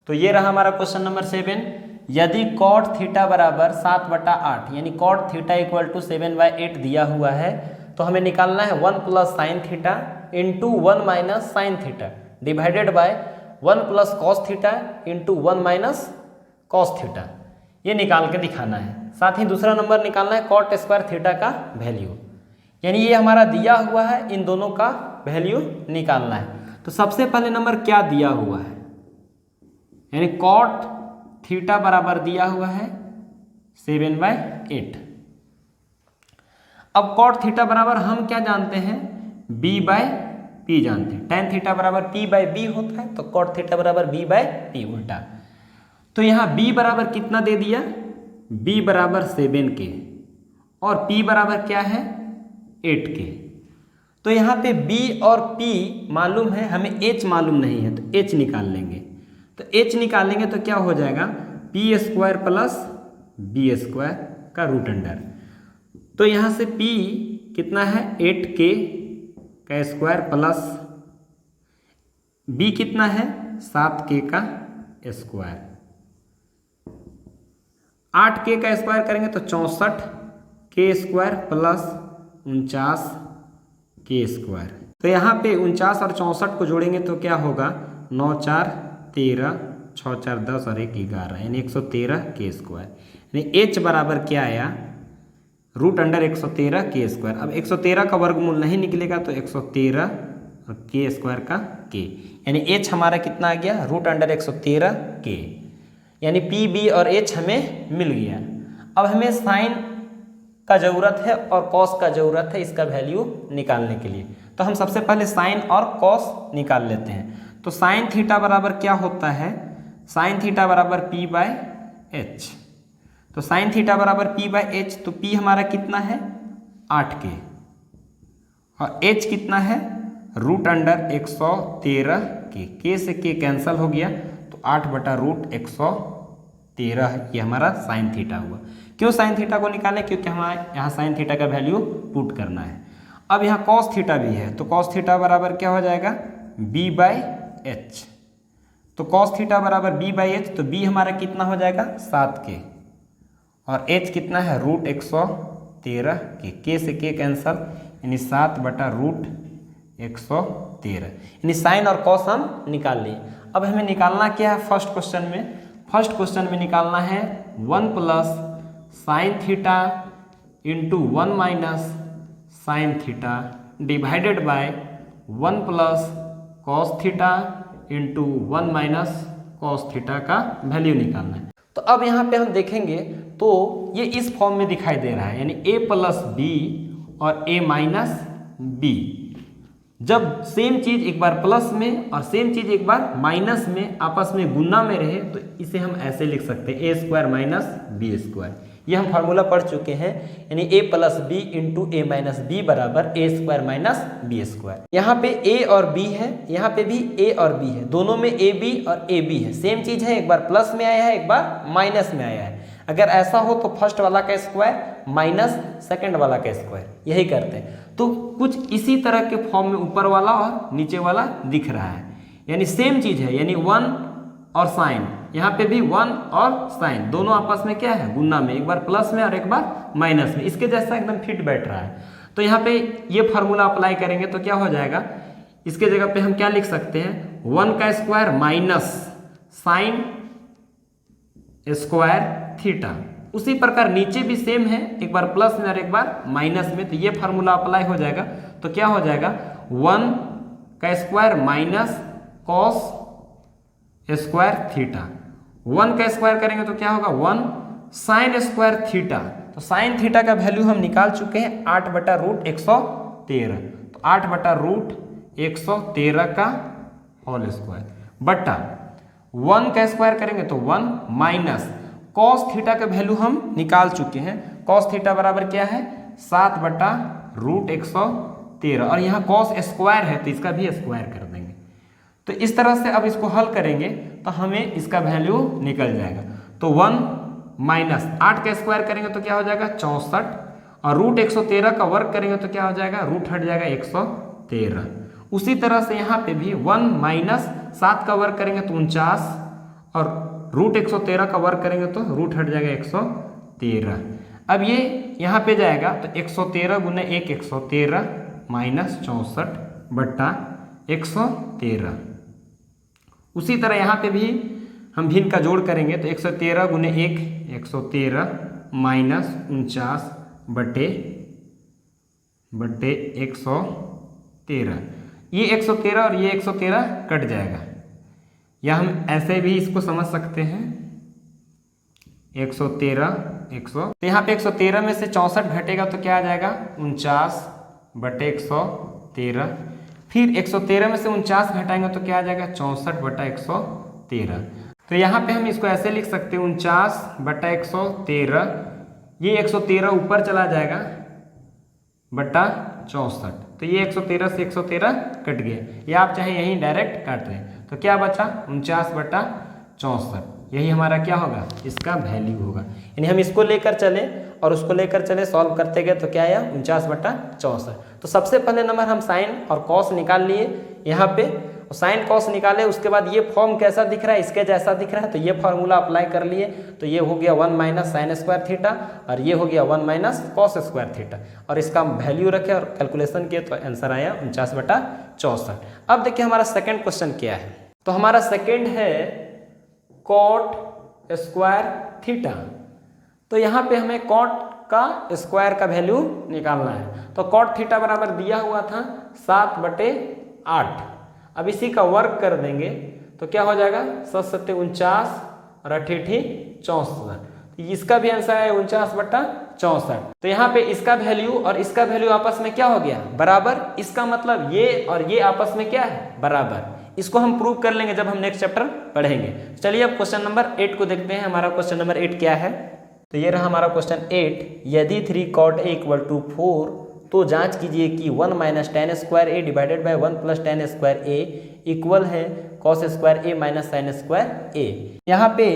[SPEAKER 1] तो ये रहा हमारा क्वेश्चन नंबर 7। यदि cot थीटा बराबर 7/8 यानी cot थीटा इक्वल टू 7/8 दिया हुआ है, तो हमें निकालना है 1 plus sine theta into 1 minus sine theta divided by 1 plus cos theta into 1 minus cos theta, ये निकाल के दिखाना है। साथ ही दूसरा नंबर निकालना है cot स्क्वायर थीटा का वैल्यू, यानी ये हमारा दिया हुआ है, इन दोनों का वैल्यू निकालना है। तो सबसे पहले नंबर क्या दिया हुआ है, यानी cot थीटा बराबर दिया हुआ है 7/8। अब cot थीटा बराबर हम क्या जानते हैं, B/P जानते हैं। tan थीटा बराबर P/B होता है, तो cot थीटा बराबर B/P उल्टा। तो यहाँ B बराबर कितना दे दिया, B बराबर 7K और P बराबर क्या है 8K। तो यहाँ पे B और P मालूम है, हमें H मालूम नहीं है, तो H निकाल लेंगे। तो H निकालेंगे तो क्या हो जाएगा, P square plus B square का रूट अंडर। तो यहाँ से P कितना है 8K का स्क्वायर प्लस B कितना है 7K का स्क्वायर। 8K का स्क्वायर करेंगे तो 64K square plus 49K square. तो यहाँ पे 49 और 64 को जोड़ेंगे तो क्या होगा, 9 4 13, 6 4 10 और 1 11 यानी 113K स्क्वायर। यानी H बराबर क्या आया, रूट अंडर 113K स्क्वायर। अब 113 का वर्गमूल नहीं निकलेगा तो 113 और K स्क्वायर का K, यानी H हमारा कितना आ गया, रूट अंडर 113K। यानी P, B और H हमें मिल गया। अब हमें साइन का ज़रूरत है और कॉस का ज़रूरत है इसका वैल्यू निकालने के लिए। तो हम सबसे पहले साइन और कॉस निकाल लेते हैं। तो साइन थीटा बराबर क्या होता है, साइन थीटा बराबर P/H। तो साइन थीटा बराबर P/H, तो P हमारा कितना है 8K और H कितना है रूट अंडर 113K। K से K कैंसिल हो गया तो 8/√113 ये हमारा साइन थीटा हुआ। क्यों साइन थीटा को निकालें, क्योंकि हमारे यहाँ साइन थीटा का वैल्यू पुट करना है। अब यहाँ कॉस थीटा भी है, तो कॉस थीटा बराबर क्या हो जाएगा B/H। तो कॉस थीटा बराबर B/H, तो B हमारा कितना हो जाएगा 7K और H कितना है √113K। K से K कैंसल यानी 7/√113, यानी साइन और कॉस हम निकाल लिए। अब हमें निकालना क्या है, फर्स्ट क्वेश्चन में निकालना है 1 plus sine theta into 1 minus sine theta divided by 1 plus cos theta into 1 minus cos theta का वैल्यू निकालना है। तो अब यहाँ पे हम देखेंगे तो ये इस फॉर्म में दिखाई दे रहा है, यानी A प्लस B और A माइनस B। जब सेम चीज एक बार प्लस में और सेम चीज एक बार माइनस में आपस में गुना में रहे तो इसे हम ऐसे लिख सकते हैं A square minus B square. ये हम फार्मूला पढ़ चुके हैं, यानी A plus B into A minus B बराबर A square minus B square. यहाँ पे A और B है, यहाँ पे भी A और B है, दोनों में AB और AB है, सेम चीज है, एक बार प्लस में आया है एक बार माइनस में आया है। अगर ऐसा हो तो फर्स्ट वाला का स्क्वायर माइनस सेकंड वाला का स्क्वायर, यही करते हैं। तो कुछ इसी तरह के फॉर्म में ऊपर वाला और नीचे वाला दिख रहा है, यानी सेम चीज है, यानी 1 और साइन, यहाँ पे भी 1 और साइन दोनों आपस में क्या है गुना में, एक बार प्लस में और एक बार माइनस में, इसके जैसा एकदम फिट बैठ रहा है। तो यहाँ पे ये फार्मूला अप्लाई करेंगे तो क्या हो जाएगा, इसके जगह पे हम क्या लिख सकते हैं 1 का square minus sine square theta. उसी प्रकार नीचे भी सेम है, एक बार प्लस में और एक बार माइनस में, तो ये फार्मूला अप्लाई हो जाएगा। तो क्या हो जाएगा 1 का square minus cos square theta, 1 का स्क्वायर करेंगे तो क्या होगा 1 साइन स्क्वायर थीटा। तो साइन थीटा का वैल्यू हम निकाल चुके हैं 8/√113, तो 8/√113 का होल स्क्वायर बटा 1 का स्क्वायर करेंगे तो 1 माइनस कॉस थीटा का वैल्यू हम निकाल चुके हैं। कॉस थीटा बराबर क्या है 7/√113 और यहाँ कॉस स्क्वायर है तो इसका भी स्क्वायर कर देंगे। तो इस तरह से अब इसको हल करेंगे तो हमें इसका वैल्यू निकल जाएगा। तो 1 माइनस 8 का स्क्वायर करेंगे तो क्या हो जाएगा 64 और √113 का वर्ग करेंगे तो क्या हो जाएगा रूट हट जाएगा 113। उसी तरह से यहाँ पे भी 1 माइनस 7 का वर्ग करेंगे तो 49 और √113 का वर्ग करेंगे तो रूट हट जाएगा 113। अब ये यहाँ पे जाएगा तो 113 गुने 1 113 माइनस 64/113। उसी तरह यहाँ पे भी हम भिन्न का जोड़ करेंगे तो 113 गुने 1 113 माइनस 49/113। ये 113 और ये 113 कट जाएगा, या हम ऐसे भी इसको समझ सकते हैं 113 तो यहाँ पे 113 में से 64 घटेगा तो क्या आ जाएगा 49/113। फिर 113 में से 49 घटाएंगे तो क्या आ जाएगा 64/113। तो यहाँ पे हम इसको ऐसे लिख सकते हैं 49/113, ये 113 ऊपर चला जाएगा बटा 64, तो ये 113 से 113 कट गया, या आप चाहे यहीं डायरेक्ट काट रहे हैं तो क्या बचा 49/64। यही हमारा क्या होगा इसका वैल्यू होगा। यानी हम इसको लेकर चले और उसको लेकर चले, सॉल्व करते गए तो क्या आया 49/64। तो सबसे पहले नंबर हम साइन और कॉस निकाल लिए यहाँ पे, और साइन कॉस निकाले उसके बाद ये फॉर्म कैसा दिख रहा है इसके जैसा दिख रहा है, तो ये फार्मूला अप्लाई कर लिए तो ये हो गया 1 माइनस साइन स्क्वायर थीटा और ये हो गया 1 माइनस कॉस स्क्वायर थीटा, और इसका वैल्यू रखे और कैलकुलेशन किए तो आंसर आया 49/64। अब देखिए हमारा सेकेंड क्वेश्चन क्या है। तो हमारा सेकेंड है कॉट स्क्वायर थीटा। तो यहाँ पे हमें कॉट का स्क्वायर का वैल्यू निकालना है। तो कॉट थीटा बराबर दिया हुआ था 7/8। अब इसी का वर्ग कर देंगे तो क्या हो जाएगा 7 × 49 और 8 × 64। तो इसका भी आंसर है 49/64। तो यहाँ पे इसका वैल्यू और इसका वैल्यू आपस में क्या हो गया बराबर। इसका मतलब ये और ये आपस में क्या है बराबर। इसको हम प्रूव कर लेंगे जब हम नेक्स्ट चैप्टर पढ़ेंगे। चलिए अब क्वेश्चन नंबर 8 को देखते हैं। हमारा क्वेश्चन नंबर 8 क्या है। तो ये रहा हमारा क्वेश्चन 8। यदि 3 cot A = 4 तो जांच कीजिए कि 1 minus tan square A divided by 1 plus tan square A equal है cos square A minus sine square A। यहाँ पे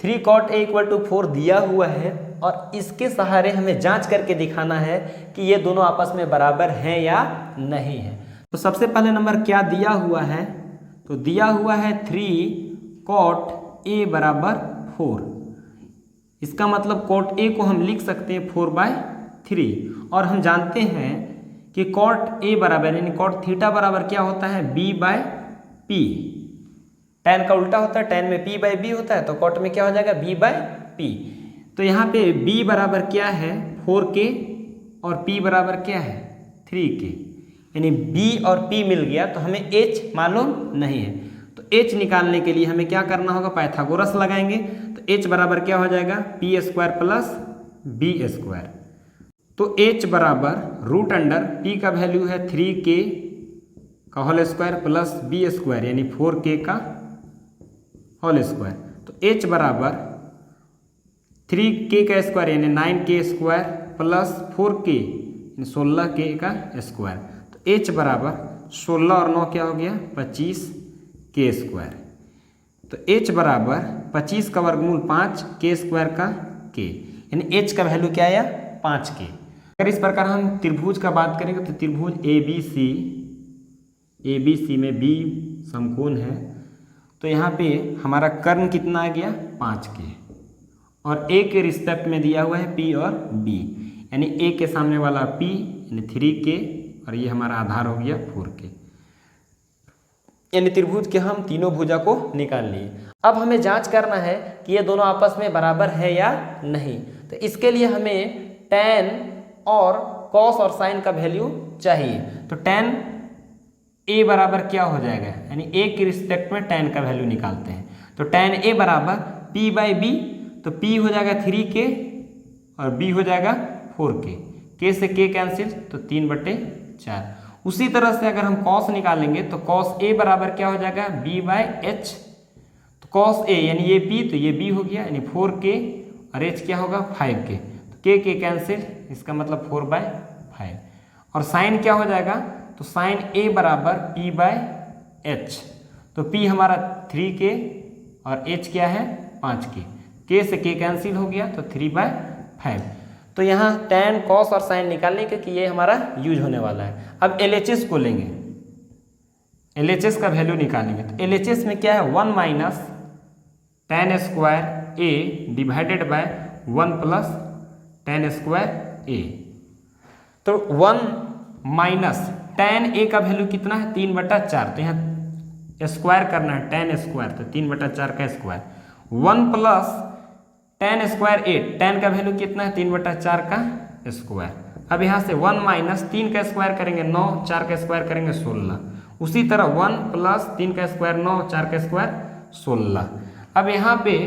[SPEAKER 1] 3 cot A = 4 दिया हुआ है और इसके सहारे हमें जांच करके दिखाना है कि ये दोनों आपस में बराबर हैं या नहीं है। तो सबसे पहले नंबर क्या दिया हुआ है, तो दिया हुआ है 3 cot A = 4। इसका मतलब cot A को हम लिख सकते हैं 4/3 और हम जानते हैं कि cot A बराबर यानी cot थीटा बराबर क्या होता है B/P। tan का उल्टा होता है, tan में P/B होता है, तो cot में क्या हो जाएगा B/P। तो यहाँ पे B बराबर क्या है 4K और P बराबर क्या है 3K, यानी B और P मिल गया तो हमें H मालूम नहीं है। तो H निकालने के लिए हमें क्या करना होगा पाइथागोरस लगाएंगे। तो H बराबर क्या हो जाएगा P² प्लस B²। तो H बराबर √P का वैल्यू है 3K का होल स्क्वायर प्लस B² यानी 4K का होल स्क्वायर। तो H बराबर 3K का स्क्वायर यानी 9K² प्लस 4K यानी 16K का स्क्वायर। तो H बराबर 16 और 9 क्या हो गया 25K²। तो H बराबर 25 का वर्गमूल 5K² का K, यानी H का वैल्यू क्या आया 5K। अगर इस प्रकार हम त्रिभुज का बात करेंगे तो त्रिभुज ABC में B समकोण है, तो यहाँ पे हमारा कर्ण कितना आ गया 5K और A के रिस्पेक्ट में दिया हुआ है P और B, यानी A के सामने वाला P यानी 3K और ये हमारा आधार हो गया 4K। यानी त्रिभुज के हम तीनों भुजा को निकाल लिए। अब हमें जांच करना है कि ये दोनों आपस में बराबर है या नहीं। तो इसके लिए हमें tan और cos और sin का वैल्यू चाहिए। तो tan A बराबर क्या हो जाएगा, यानी A के रिस्पेक्ट में tan का वैल्यू निकालते हैं। तो tan A बराबर P/B, तो P हो जाएगा 3K और B हो जाएगा 4K, K से K कैंसिल तो 3/4। उसी तरह से अगर हम cos निकालेंगे तो cos A बराबर क्या हो जाएगा B/H। तो cos a यानी ये p तो ये b हो गया, यानी 4k और h क्या होगा 5k, तो k कैंसिल, इसका मतलब 4/5। और साइन क्या हो जाएगा, तो साइन a बराबर p/h, तो p हमारा 3k और h क्या है 5k, k से k कैंसिल हो गया तो 3/5। तो यहाँ tan cos और साइन निकालने के कि ये हमारा यूज होने वाला है। अब LHS को लेंगे, LHS का वैल्यू निकालेंगे, तो LHS में क्या है 1 minus tan square a divided by 1 plus tan square a। तो 1 माइनस tan a का वैल्यू कितना है 3/4, तो यहाँ स्क्वायर करना है tan स्क्वायर, तो 3/4 का square, 1 plus tan square a, tan का वैल्यू कितना है 3/4 का स्क्वायर। अब यहाँ से 1 माइनस 3 का स्क्वायर करेंगे 9, 4 का स्क्वायर करेंगे 16, उसी तरह 1 प्लस 3 का स्क्वायर 9, 4 का स्क्वायर 16। अब यहाँ पे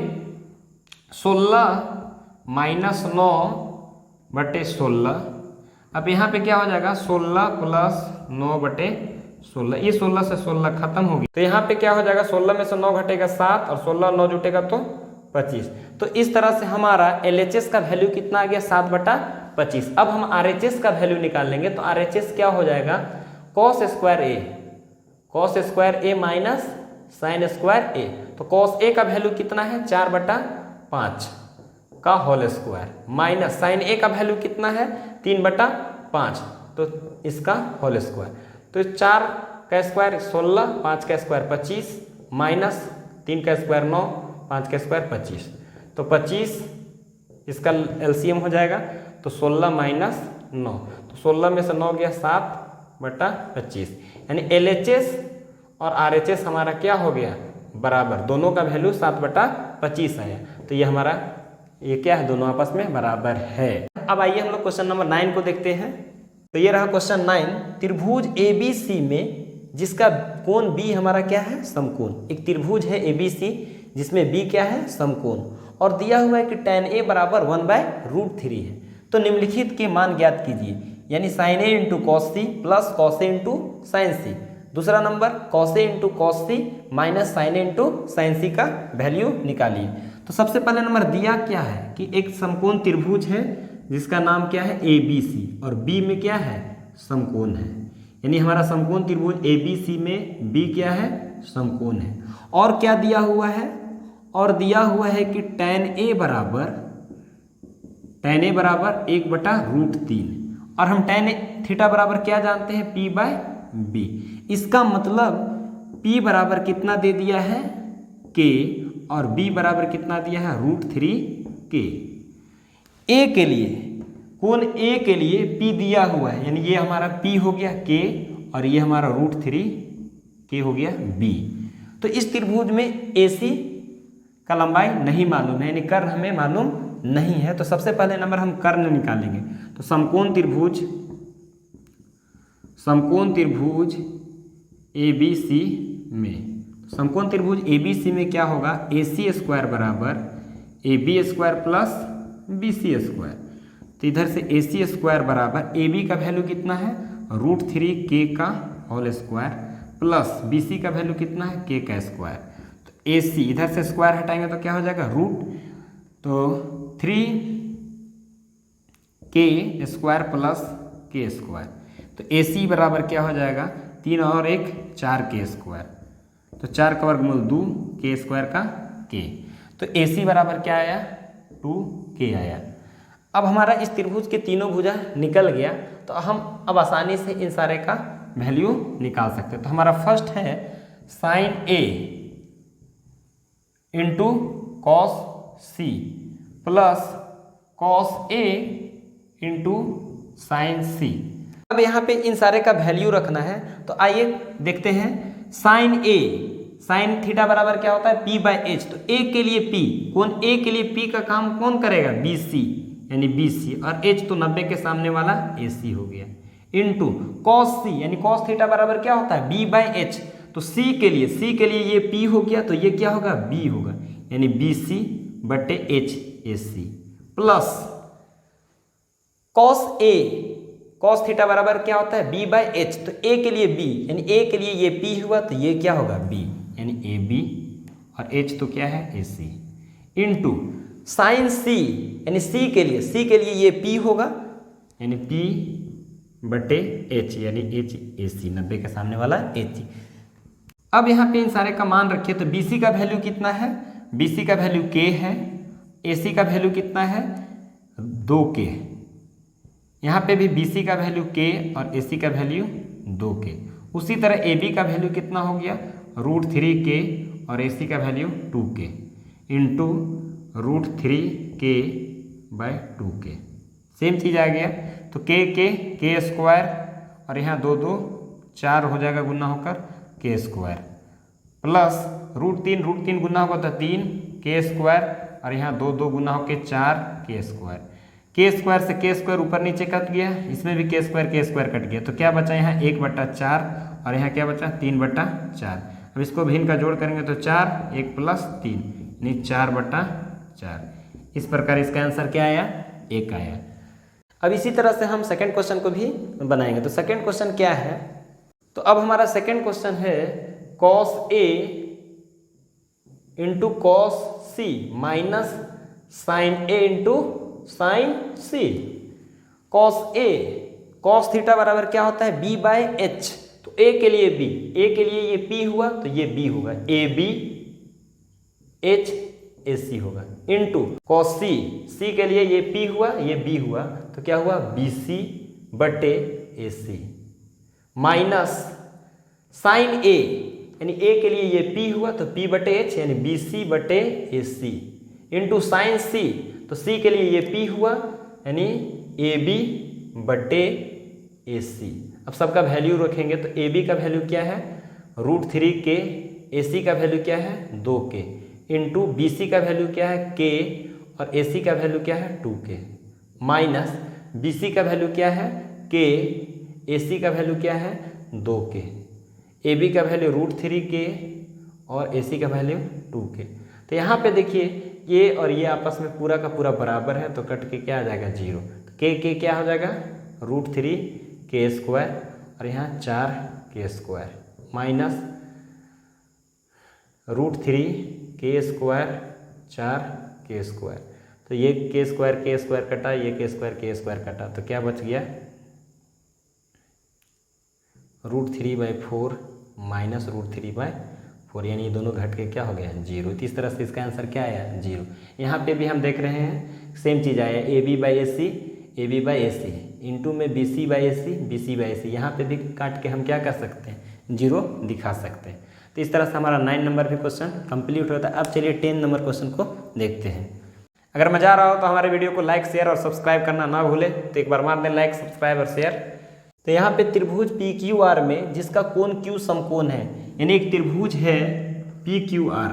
[SPEAKER 1] 16 माइनस 9/16, अब यहाँ पे क्या हो जाएगा 16 प्लस 9/16, ये 16 से 16 खत्म होगी, तो यहाँ पे क्या हो जाएगा 16 में से 9 घटेगा 7 और 16 9 जुटेगा तो 25। तो इस तरह से हमारा LHS का वैल्यू कितना आ गया 7/25। अब हम RHS का वैल्यू निकाल लेंगे, तो RHS क्या हो जाएगा cos square a minus sine square a, तो cos a का वैल्यू कितना है 4/5 का whole square, minus sine a का वैल्यू कितना है 3/5, तो इसका होल स्क्वायर, तो 4 का स्क्वायर 16, 5 का स्क्वायर 25, माइनस 3 का स्क्वायर 9, 5 का स्क्वायर 25, तो 25 इसका LCM हो जाएगा, तो 16 माइनस 9, तो 16 में से 9 गया 7/25, यानी LHS और RHS हमारा क्या हो गया बराबर, दोनों का वैल्यू 7/25 आया, तो ये हमारा ये क्या है दोनों आपस में बराबर है। अब आइए हम लोग क्वेश्चन नंबर 9 को देखते हैं। तो ये रहा क्वेश्चन 9, त्रिभुज ABC में जिसका कोण B हमारा क्या है समकोण। एक त्रिभुज है ABC जिसमें B क्या है समकोण, और दिया हुआ है कि tan A बराबर 1/√3 है। तो निम्नलिखित के मान ज्ञात कीजिए, यानी sin A into cos C plus cos A into sin C। दूसरा number cos A into cos C minus sin A into sin C का वैल्यू निकालिए। तो सबसे पहले नंबर दिया क्या है कि एक समकोण त्रिभुज है जिसका नाम क्या है ABC, और B में क्या है समकोण है, यानी हमारा समकोण त्रिभुज ABC में B क्या है समकोण है। और क्या दिया हुआ है, और दिया हुआ है कि tan A बराबर 1/√3, और हम tan थीटा बराबर क्या जानते हैं P/B। इसका मतलब P बराबर कितना दे दिया है K, और B बराबर कितना दिया है √3K। A के लिए कोण A के लिए P दिया हुआ है, यानी ये हमारा P हो गया K और ये हमारा √3K हो गया B। तो इस त्रिभुज में AC का लंबाई नहीं मालूम है, यानी कर्ण हमें मालूम नहीं है। तो सबसे पहले नंबर हम कर्ण निकालेंगे। तो समकोण त्रिभुज ABC में, समकोण त्रिभुज ABC में क्या होगा AC स्क्वायर बराबर AB square plus BC square. तो इधर से AC स्क्वायर बराबर AB का वैल्यू कितना है √3K का होल स्क्वायर प्लस BC का वैल्यू कितना है K का स्क्वायर। तो AC इधर से स्क्वायर हटाएंगे तो क्या हो जाएगा रूट, तो 3K square plus K square. तो AC बराबर क्या हो जाएगा 3 और 1 4K स्क्वायर, तो 4 का वर्गमूल 2 K स्क्वायर का K। तो AC बराबर क्या आया 2K आया। अब हमारा इस त्रिभुज के तीनों भुजा निकल गया, तो हम अब आसानी से इन सारे का वैल्यू निकाल सकते हैं। तो हमारा फर्स्ट है sine A into cos C plus cos A into sine C। अब यहाँ पे इन सारे का वैल्यू रखना है, तो आइए देखते हैं। साइन A, साइन थीटा बराबर क्या होता है P/H। तो A के लिए P, कौन A के लिए P का काम कौन करेगा BC, यानी BC, और H तो 90 के सामने वाला AC हो गया, इंटू cos C, यानी cos थीटा बराबर क्या होता है B/H। तो C के लिए ये P हो गया, तो ये क्या होगा B होगा, यानी BC/H AC plus cos A, cos theta बराबर क्या होता है B/H। तो A के लिए B, यानी A के लिए ये P हुआ, तो ये क्या होगा B, यानी AB और एच तो क्या है AC इंटू साइन सी, यानी सी के लिए ये P होगा, यानी P/H, यानी HAC, 90 के सामने वाला HC। अब यहाँ पे इन सारे का मान रखिए तो BC का वैल्यू कितना है, BC का वैल्यू K है, AC का वैल्यू कितना है 2K, यहाँ पे भी BC का वैल्यू K और AC का वैल्यू 2K। उसी तरह AB का वैल्यू कितना हो गया √3K और AC का value 2K into √3K/2K। Same चीज़ आ गया तो K स्क्वायर और यहाँ 2 2 4 हो जाएगा गुना होकर K स्क्वायर प्लस √3 गुना होगा तो 3K स्क्वायर और यहाँ 2 2 गुना होकर 4K स्क्वायर। K स्क्वायर से K स्क्वायर ऊपर नीचे कट गया, इसमें भी K स्क्वायर कट गया, तो क्या बचा यहाँ 1/4 और यहाँ क्या बचा 3/4। अब इसको भिन्न का जोड़ करेंगे तो 4 1 + 3 यानी 4/4। इस प्रकार इसका आंसर क्या आया 1 आया। अब इसी तरह से हम सेकंड क्वेश्चन को भी बनाएंगे। तो सेकंड क्वेश्चन क्या है, तो अब हमारा सेकंड क्वेश्चन है cos A into cos C minus sin A into sin C। cos theta बराबर क्या होता है B/H, तो A के लिए ये P हुआ तो ये B होगा, AB HAC होगा इंटू cos C के लिए ये P हुआ ये B हुआ तो क्या हुआ BC/AC माइनस sin A, यानी A के लिए ये P हुआ तो P/H यानी BC/AC इंटू sin C, तो C के लिए ये P हुआ यानी AB/AC। अब सबका वैल्यू रखेंगे तो AB का वैल्यू क्या है √3K, AC का वैल्यू क्या है 2K इंटू BC का वैल्यू क्या है K और AC का वैल्यू क्या है 2K माइनस BC का वैल्यू क्या है K, AC का वैल्यू क्या है 2K, AB का वैल्यू √3K और AC का वैल्यू 2K। तो यहाँ पे देखिए ये और ये आपस में पूरा का पूरा बराबर है तो कट के क्या आ जाएगा 0, तो K क्या हो जाएगा √3K स्क्वायर और यहाँ 4K square minus √3K square 4K square. तो ये K स्क्वायर कटा, ये K स्क्वायर कटा, तो क्या बच गया √3/4 माइनस √3/4, यानी ये दोनों घट के क्या हो गया 0। तो इस तरह से इसका आंसर क्या आया 0। यहाँ पे भी हम देख रहे हैं सेम चीज़ आया AB/AC इंटू में BC/AC। यहाँ पे भी काट के हम क्या कर सकते हैं 0 दिखा सकते हैं। तो इस तरह से हमारा 9 नंबर भी क्वेश्चन कंप्लीट होता है। अब चलिए 10 नंबर क्वेश्चन को देखते हैं। अगर मजा आ रहा हो तो हमारे वीडियो को लाइक शेयर और सब्सक्राइब करना ना भूलें, तो एक बार मार दें लाइक सब्सक्राइब और शेयर। तो यहाँ पे त्रिभुज PQR में जिसका कोण Q समकोण है, यानी एक त्रिभुज है PQR,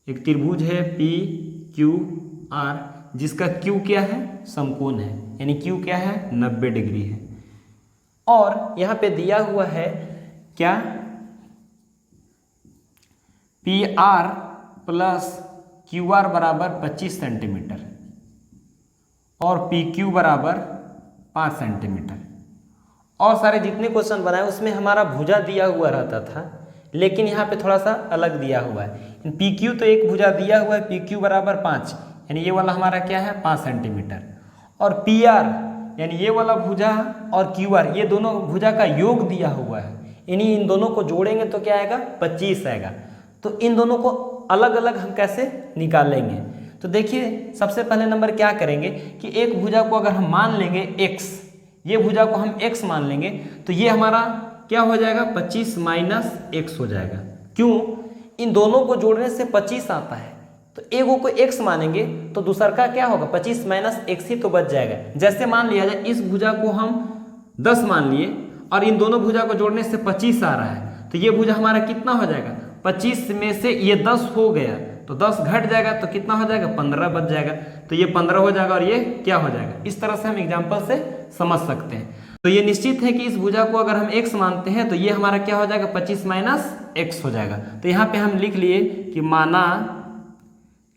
[SPEAKER 1] एक त्रिभुज है PQR जिसका Q क्या है समकोण है, यानी Q क्या है 90 डिग्री है। और यहाँ पे दिया हुआ है क्या PR प्लस QR बराबर 25 सेंटीमीटर और PQ बराबर 5 सेंटीमीटर। और सारे जितने क्वेश्चन बनाए उसमें हमारा भुजा दिया हुआ रहता था, लेकिन यहाँ पे थोड़ा सा अलग दिया हुआ है। PQ तो एक भुजा दिया हुआ है PQ बराबर 5, यानी ये वाला हमारा क्या है 5 सेंटीमीटर, और PR यानी ये वाला भुजा और QR ये दोनों भुजा का योग दिया हुआ है, यानी इन दोनों को जोड़ेंगे तो क्या आएगा 25 आएगा। तो इन दोनों को अलग अलग हम कैसे निकालेंगे, तो देखिए सबसे पहले नंबर क्या करेंगे कि एक भुजा को अगर हम मान लेंगे x, ये भुजा को हम x मान लेंगे तो ये हमारा क्या हो जाएगा 25 माइनस x हो जाएगा। क्यों, इन दोनों को जोड़ने से 25 आता है, तो एक को x मानेंगे तो दूसरा का क्या होगा 25 माइनस x ही तो बच जाएगा। जैसे मान लिया जाए इस भुजा को हम 10 मान लिए और इन दोनों भुजा को जोड़ने से 25 आ रहा है, तो ये भुजा हमारा कितना हो जाएगा 25 में से ये 10 हो गया तो 10 घट जाएगा तो कितना हो जाएगा 15 बच जाएगा, तो ये 15 हो जाएगा और ये क्या हो जाएगा। इस तरह से हम एग्जाम्पल से समझ सकते हैं। तो ये निश्चित है कि इस भुजा को अगर हम x मानते हैं तो ये हमारा क्या हो जाएगा 25 माइनस x हो जाएगा। तो यहाँ पे हम लिख लिए कि माना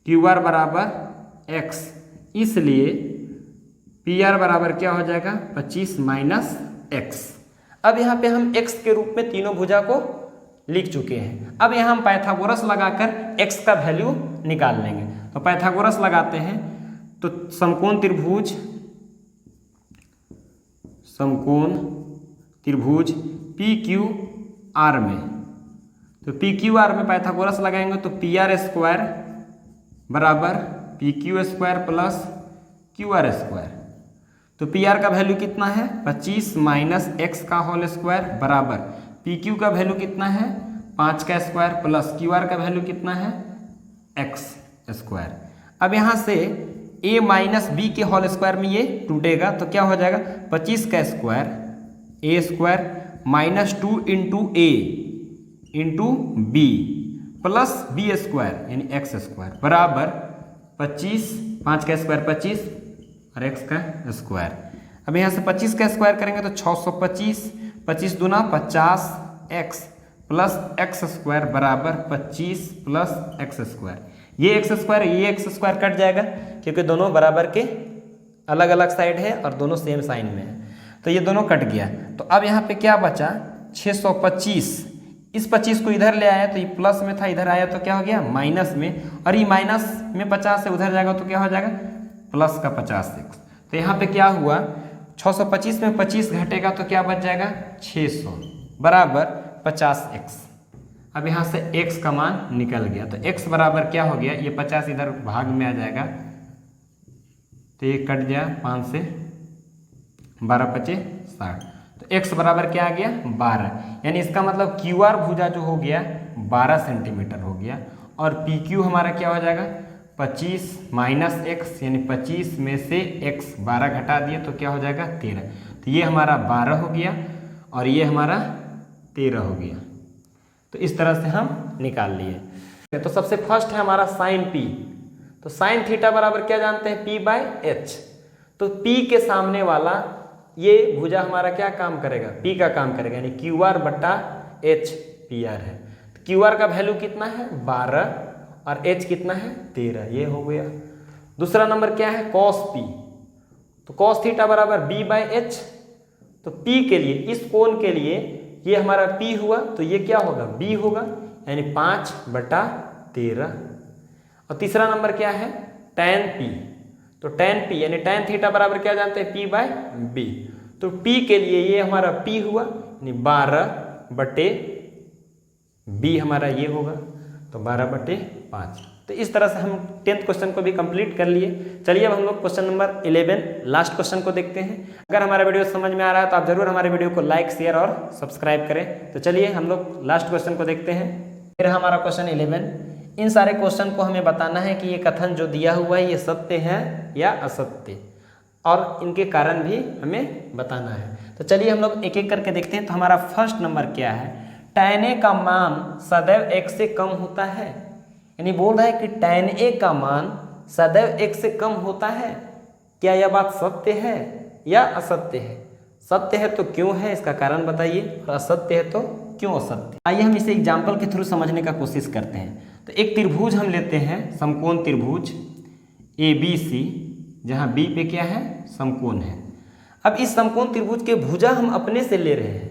[SPEAKER 1] QR बराबर x, इसलिए PR बराबर क्या हो जाएगा 25 माइनस x। अब यहाँ पे हम x के रूप में तीनों भुजा को लिख चुके हैं। अब यहाँ हम पाइथागोरस लगाकर x का वैल्यू निकाल लेंगे। तो पाइथागोरस लगाते हैं तो समकोण त्रिभुज PQR में, तो PQR में पाइथागोरस लगाएंगे तो PR² बराबर PQ² प्लस QR²। तो PR का वैल्यू कितना है 25 माइनस x का होल स्क्वायर बराबर PQ का वैल्यू कितना है 5 का स्क्वायर प्लस QR का वैल्यू कितना है x²। अब यहाँ से a माइनस बी के होल स्क्वायर में ये टूटेगा तो क्या हो जाएगा 25 का square a² minus 2 into a into B plus b² यानी x² बराबर 25, 5 का स्क्वायर 25 और x का स्क्वायर। अब यहाँ से 25 का स्क्वायर करेंगे तो 625, 25 दूना 50x प्लस x² बराबर 25 प्लस x²। ये x² कट जाएगा क्योंकि दोनों बराबर के अलग अलग साइड है और दोनों सेम साइन में है, तो ये दोनों कट गया। तो अब यहाँ पे क्या बचा 625, इस 25 को इधर ले आया तो ये प्लस में था, इधर आया तो क्या हो गया माइनस में, और ये माइनस में 50 से उधर जाएगा तो क्या हो जाएगा प्लस का 50x। तो यहाँ पे क्या हुआ 625 में 25 घटेगा तो क्या बच जाएगा 600 बराबर 50x। अब यहाँ से x का मान निकल गया तो x बराबर क्या हो गया, ये 50 इधर भाग में आ जाएगा तो ये कट गया 5 से 12 × 5 = 60। तो x बराबर क्या आ गया 12, यानी इसका मतलब QR भुजा जो हो गया 12 सेंटीमीटर हो गया, और PQ हमारा क्या हो जाएगा 25 माइनस x यानी 25 में से x 12 घटा दिए तो क्या हो जाएगा 13। तो ये हमारा 12 हो गया और ये हमारा 13 हो गया। तो इस तरह से हम निकाल लिए। तो सबसे फर्स्ट है हमारा साइन P। तो साइन थीटा बराबर क्या जानते हैं P/h। तो P के सामने वाला ये भुजा हमारा क्या काम करेगा P का काम करेगा, यानी QR/h PR है। तो QR का वैल्यू कितना है 12 और h कितना है 13, ये हो गया। दूसरा नंबर क्या है cos P। तो cos थीटा बराबर B/h। तो P के लिए इस कोण के लिए ये हमारा P हुआ तो ये क्या होगा B होगा, यानी 5/13। और तीसरा नंबर क्या है tan P। तो tan P यानी tan थीटा बराबर क्या जानते हैं P/b। तो P के लिए ये हमारा P हुआ यानी 12/b हमारा ये होगा, तो 12/5। तो इस तरह से हम 10th क्वेश्चन को भी कंप्लीट कर लिए। चलिए अब हम लोग क्वेश्चन नंबर 11 लास्ट क्वेश्चन को देखते हैं। अगर हमारा वीडियो समझ में आ रहा है तो आप जरूर हमारे वीडियो को लाइक शेयर और सब्सक्राइब करें। तो चलिए हम लोग लास्ट क्वेश्चन को देखते हैं। फिर हमारा क्वेश्चन 11, इन सारे क्वेश्चन को हमें बताना है कि ये कथन जो दिया हुआ है ये सत्य है या असत्य, और इनके कारण भी हमें बताना है। तो चलिए हम लोग एक एक करके देखते हैं। तो हमारा फर्स्ट नंबर क्या है, tan A का मान सदैव 1 से कम होता है। यानी बोल रहा है कि tan A का मान सदैव 1 से कम होता है। क्या यह बात सत्य है या असत्य है? सत्य है तो क्यों है, इसका कारण बताइए, और असत्य है तो क्यों असत्य। आइए हम इसे एग्जाम्पल के थ्रू समझने का कोशिश करते हैं। तो एक त्रिभुज हम लेते हैं, समकोण त्रिभुज ABC, जहाँ B पे क्या है समकोण है। अब इस समकोण त्रिभुज के भुजा हम अपने से ले रहे हैं,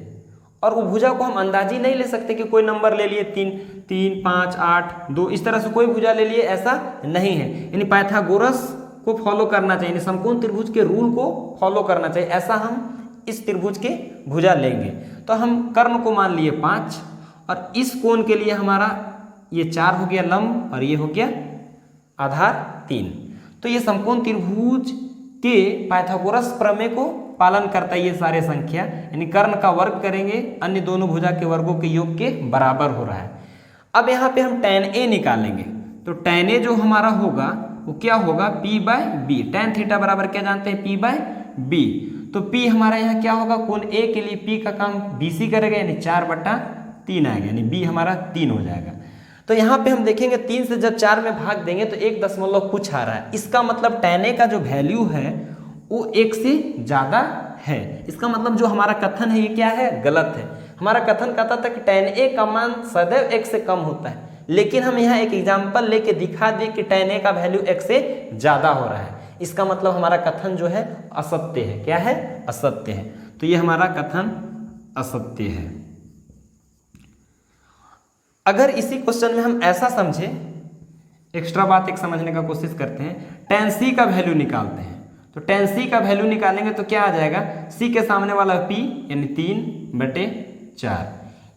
[SPEAKER 1] और वो भुजा को हम अंदाजी नहीं ले सकते कि कोई नंबर ले लिए 3, 3, 5, 8, 2, इस तरह से कोई भुजा ले लिए, ऐसा नहीं है। यानी पाइथागोरस को फॉलो करना चाहिए, यानी समकोण त्रिभुज के रूल को फॉलो करना चाहिए, ऐसा हम इस त्रिभुज के भुजा लेंगे। तो हम कर्ण को मान लिए 5, और इस कोण के लिए हमारा ये 4 हो गया लंब, और ये हो गया आधार 3। तो ये समकोण त्रिभुज के पाइथागोरस प्रमेय को पालन करता है ये सारे संख्या, यानी कर्ण का वर्ग करेंगे अन्य दोनों भुजा के वर्गों के योग के बराबर हो रहा है। अब यहाँ पे हम tan A निकालेंगे। तो tan A जो हमारा होगा वो क्या होगा P/b। tan थीटा बराबर क्या जानते हैं P/b। तो P हमारा यहाँ क्या होगा, कोण A के लिए P का काम BC करेगा, यानी 4/3 आएगा, यानी B हमारा 3 हो जाएगा। तो यहाँ पे हम देखेंगे 3 से जब 4 में भाग देंगे तो 1 दशमलव कुछ आ रहा है। इसका मतलब tan A का जो वैल्यू है वो 1 से ज़्यादा है। इसका मतलब जो हमारा कथन है ये क्या है, गलत है। हमारा कथन कहता था कि tan A का मान सदैव 1 से कम होता है, लेकिन हम यहाँ एक एग्जाम्पल लेके दिखा दिए कि tan A का वैल्यू 1 से ज़्यादा हो रहा है। इसका मतलब हमारा कथन जो है असत्य है। क्या है, असत्य है। तो ये हमारा कथन असत्य है। अगर इसी क्वेश्चन में हम ऐसा समझे, एक्स्ट्रा बात एक समझने का कोशिश करते हैं, tan c का वैल्यू निकालते हैं, तो tan c का वैल्यू निकालेंगे तो क्या आ जाएगा, c के सामने वाला p यानी 3/4,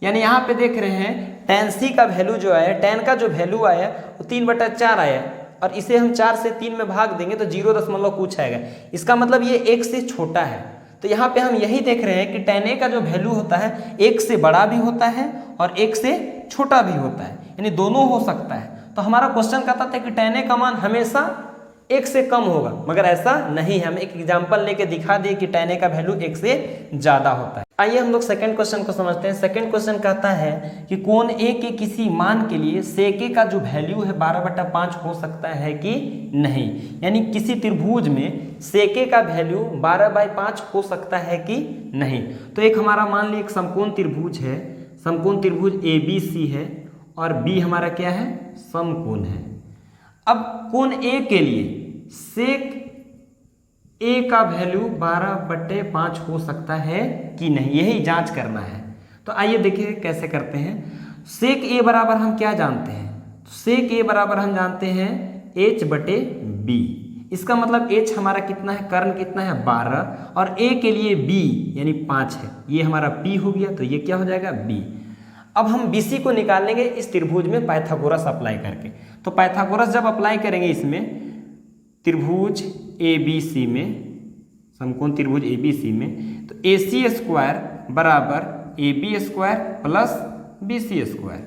[SPEAKER 1] यानी यहाँ पे देख रहे हैं tan c का वैल्यू जो आया, tan का जो वैल्यू आया वो 3/4 आया, और इसे हम 4 से 3 में भाग देंगे तो 0 कुछ आएगा, इसका मतलब ये 1 से छोटा है। तो यहाँ पे हम यही देख रहे हैं कि tan a का जो वैल्यू होता है 1 से बड़ा भी होता है और 1 से छोटा भी होता है, यानी दोनों हो सकता है। तो हमारा क्वेश्चन कहता था कि tan a का मान हमेशा 1 से कम होगा, मगर ऐसा नहीं है। हम एक एग्जांपल लेके दिखा दिए कि tan a का वैल्यू 1 से ज़्यादा होता है। आइए हम लोग सेकंड क्वेश्चन को समझते हैं। सेकंड क्वेश्चन कहता है कि कोण a के किसी मान के लिए sec a का जो वैल्यू है 12/5 हो सकता है कि नहीं, यानी किसी त्रिभुज में sec a का वैल्यू 12/5 हो सकता है कि नहीं। तो एक हमारा मान लीजिए एक समकोण त्रिभुज है, समकोण त्रिभुज ABC है और B हमारा क्या है, समकोण है। अब कोण A के लिए sec a का वैल्यू 12/5 हो सकता है कि नहीं, यही जांच करना है। तो आइए देखिए कैसे करते हैं। sec a बराबर हम क्या जानते हैं, तो sec a बराबर हम जानते हैं h/b। इसका मतलब h हमारा कितना है, कर्ण कितना है 12, और a के लिए b यानी 5 है, ये हमारा p हो गया, तो ये क्या हो जाएगा b। अब हम BC को निकाल लेंगे इस त्रिभुज में पाइथागोरस अप्लाई करके। तो पाइथागोरस जब अप्लाई करेंगे इसमें त्रिभुज ABC में, समकोण त्रिभुज ABC में, तो AC² बराबर AB² प्लस BC²।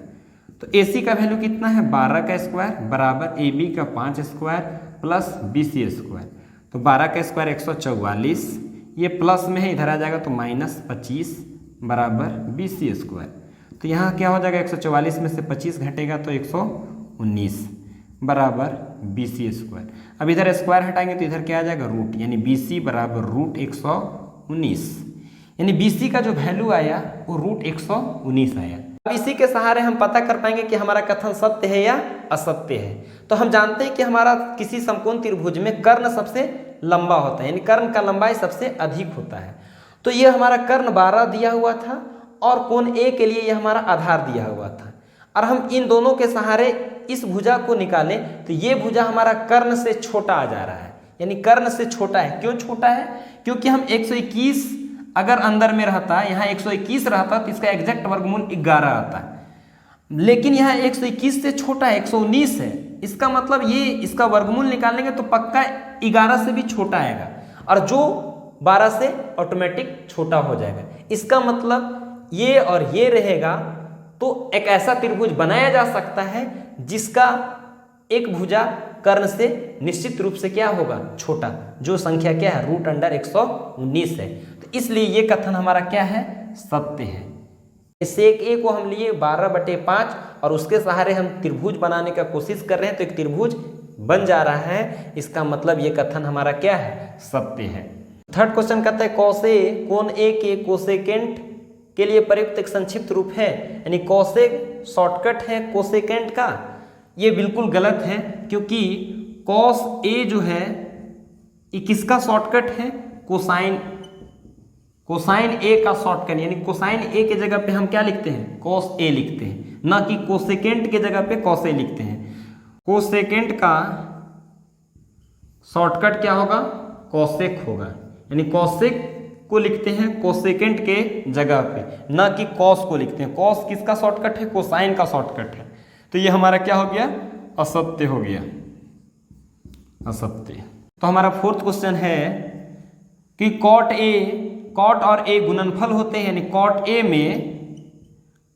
[SPEAKER 1] तो AC का वैल्यू कितना है 12 का स्क्वायर बराबर AB का 5 स्क्वायर प्लस BC²। तो 12 का स्क्वायर 144, ये प्लस में है इधर आ जाएगा तो -25 बराबर BC²। तो यहाँ क्या हो जाएगा 144 में से 25 घटेगा तो 119 बराबर BC²। अब इधर स्क्वायर हटाएंगे तो इधर क्या आ जाएगा रूट, यानी BC बराबर √119, यानी BC का जो वैल्यू आया वो √119 आया। अब इसी के सहारे हम पता कर पाएंगे कि हमारा कथन सत्य है या असत्य है। तो हम जानते हैं कि हमारा किसी समकोण त्रिभुज में कर्ण सबसे लंबा होता है, यानी कर्ण का लंबाई सबसे अधिक होता है। तो ये हमारा कर्ण 12 दिया हुआ था और कोण A के लिए यह हमारा आधार दिया हुआ था, और हम इन दोनों के सहारे इस भुजा को निकालें तो ये भुजा हमारा कर्ण से छोटा आ जा रहा है, यानी कर्ण से छोटा है। क्यों छोटा है, क्योंकि हम 121 अगर अंदर में रहता, यहाँ 121 रहता तो इसका एग्जैक्ट वर्गमूल 11 आता है, लेकिन यहाँ 121 से छोटा है, 119 है। इसका मतलब ये इसका वर्गमूल निकालेंगे तो पक्का 11 से भी छोटा आएगा, और जो 12 से ऑटोमेटिक छोटा हो जाएगा। इसका मतलब ये और ये रहेगा, तो एक ऐसा त्रिभुज बनाया जा सकता है जिसका एक भुजा कर्ण से निश्चित रूप से क्या होगा, छोटा, जो संख्या क्या है √119 है। तो इसलिए ये कथन हमारा क्या है, सत्य है। sec a को हम लिए 12/5 और उसके सहारे हम त्रिभुज बनाने का कोशिश कर रहे हैं, तो एक त्रिभुज बन जा रहा है, इसका मतलब ये कथन हमारा क्या है, सत्य है। थर्ड क्वेश्चन कहता है cos a कोण A के कोसेकेंट के लिए प्रयुक्त एक संक्षिप्त रूप है, यानी कॉसेक शॉर्टकट है कोसेकेंट का। ये बिल्कुल गलत है, क्योंकि कॉस ए जो है ये किसका शॉर्टकट है, कोसाइन, कोसाइन ए का शॉर्टकट, यानी कोसाइन ए के जगह पे हम क्या लिखते हैं, कॉस ए लिखते हैं, ना कि कोसेकेंट के जगह पे कॉस ए लिखते हैं। कोसेकेंट का शॉर्टकट क्या होगा, कॉसेक होगा, यानी कॉसेक को लिखते हैं कोसेकेंट के जगह पे, ना कि कॉस को लिखते हैं। कॉस किसका शॉर्टकट है, कोसाइन का शॉर्टकट है। तो ये हमारा क्या हो गया, असत्य हो गया, असत्य। तो हमारा फोर्थ क्वेश्चन है कि कॉट और ए गुणनफल होते हैं, यानी कॉट ए में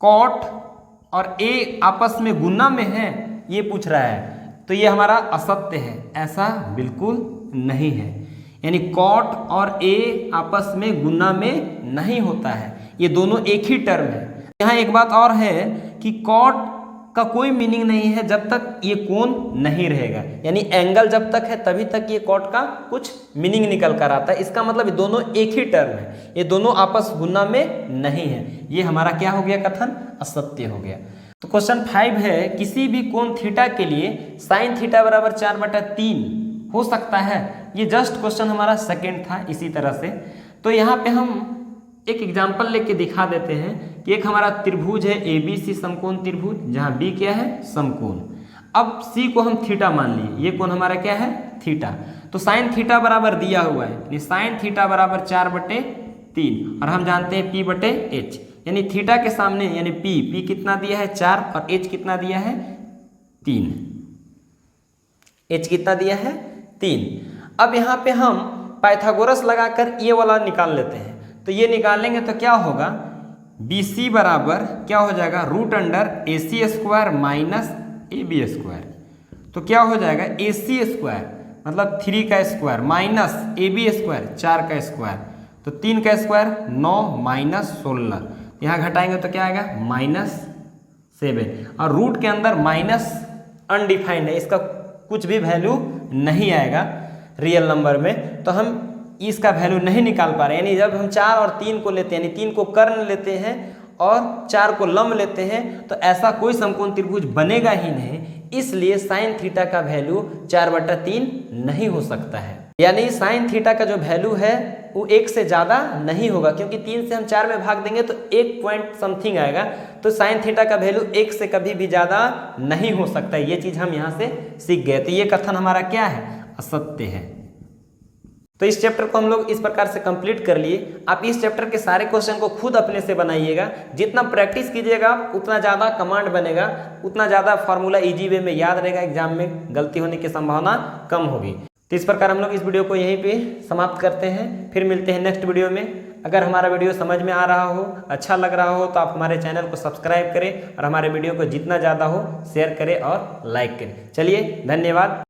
[SPEAKER 1] कॉट और ए आपस में गुना में है, ये पूछ रहा है। तो ये हमारा असत्य है, ऐसा बिल्कुल नहीं है, यानी कॉट और ए आपस में गुना में नहीं होता है, ये दोनों एक ही टर्म है। यहाँ एक बात और है कि कॉट का कोई मीनिंग नहीं है जब तक ये कोण नहीं रहेगा, यानी एंगल जब तक है तभी तक ये कॉट का कुछ मीनिंग निकल कर आता है। इसका मतलब ये दोनों एक ही टर्म है, ये दोनों आपस गुना में नहीं है। ये हमारा क्या हो गया, कथन असत्य हो गया। तो क्वेश्चन 5 है, किसी भी कोण थीटा के लिए साइन थीटा बराबर 4/3 हो सकता है। ये जस्ट क्वेश्चन हमारा सेकंड था इसी तरह से। तो यहाँ पे हम एक एग्जाम्पल लेके दिखा देते हैं कि एक हमारा त्रिभुज है ABC समकोण त्रिभुज, जहाँ B क्या है समकोण। अब C को हम थीटा मान लिए, ये कोण हमारा क्या है थीटा। तो साइन थीटा बराबर दिया हुआ है, यानी साइन थीटा बराबर 4/3 और हम जानते हैं P/H, यानी थीटा के सामने यानी P कितना दिया है 4 और H कितना दिया है 3। H कितना दिया है 3। अब यहाँ पे हम पाइथागोरस लगाकर ये वाला निकाल लेते हैं। तो ये निकालेंगे तो क्या होगा, BC बराबर क्या हो जाएगा √AC² माइनस AB²। तो क्या हो जाएगा AC² मतलब 3 का स्क्वायर माइनस AB² 4 का स्क्वायर, तो 3 का स्क्वायर 9 माइनस 16, यहाँ घटाएंगे तो क्या आएगा -7। और रूट के अंदर माइनस अनडिफाइंड है, इसका कुछ भी वैल्यू नहीं आएगा रियल नंबर में, तो हम इसका वैल्यू नहीं निकाल पा रहे। यानी जब हम 4 और 3 को लेते हैं, यानी 3 को कर्ण लेते हैं और 4 को लंब लेते हैं, तो ऐसा कोई समकोण त्रिभुज बनेगा ही नहीं। इसलिए साइन थीटा का वैल्यू 4/3 नहीं हो सकता है। यानी साइन थीटा का जो वैल्यू है वो 1 से ज़्यादा नहीं होगा, क्योंकि 3 से हम 4 में भाग देंगे तो 1 पॉइंट समथिंग आएगा। तो साइन थीटा का वैल्यू 1 से कभी भी ज़्यादा नहीं हो सकता। ये चीज़ हम यहाँ से सीख गए। तो ये कथन हमारा क्या है, असत्य है। तो इस चैप्टर को हम लोग इस प्रकार से कंप्लीट कर लिए। आप इस चैप्टर के सारे क्वेश्चन को खुद अपने से बनाइएगा। जितना प्रैक्टिस कीजिएगा उतना ज़्यादा कमांड बनेगा, उतना ज़्यादा फार्मूला इजी वे में याद रहेगा, एग्जाम में गलती होने की संभावना कम होगी। तो इस प्रकार हम लोग इस वीडियो को यहीं पे समाप्त करते हैं। फिर मिलते हैं नेक्स्ट वीडियो में। अगर हमारा वीडियो समझ में आ रहा हो, अच्छा लग रहा हो, तो आप हमारे चैनल को सब्सक्राइब करें और हमारे वीडियो को जितना ज़्यादा हो शेयर करें और लाइक करें। चलिए, धन्यवाद।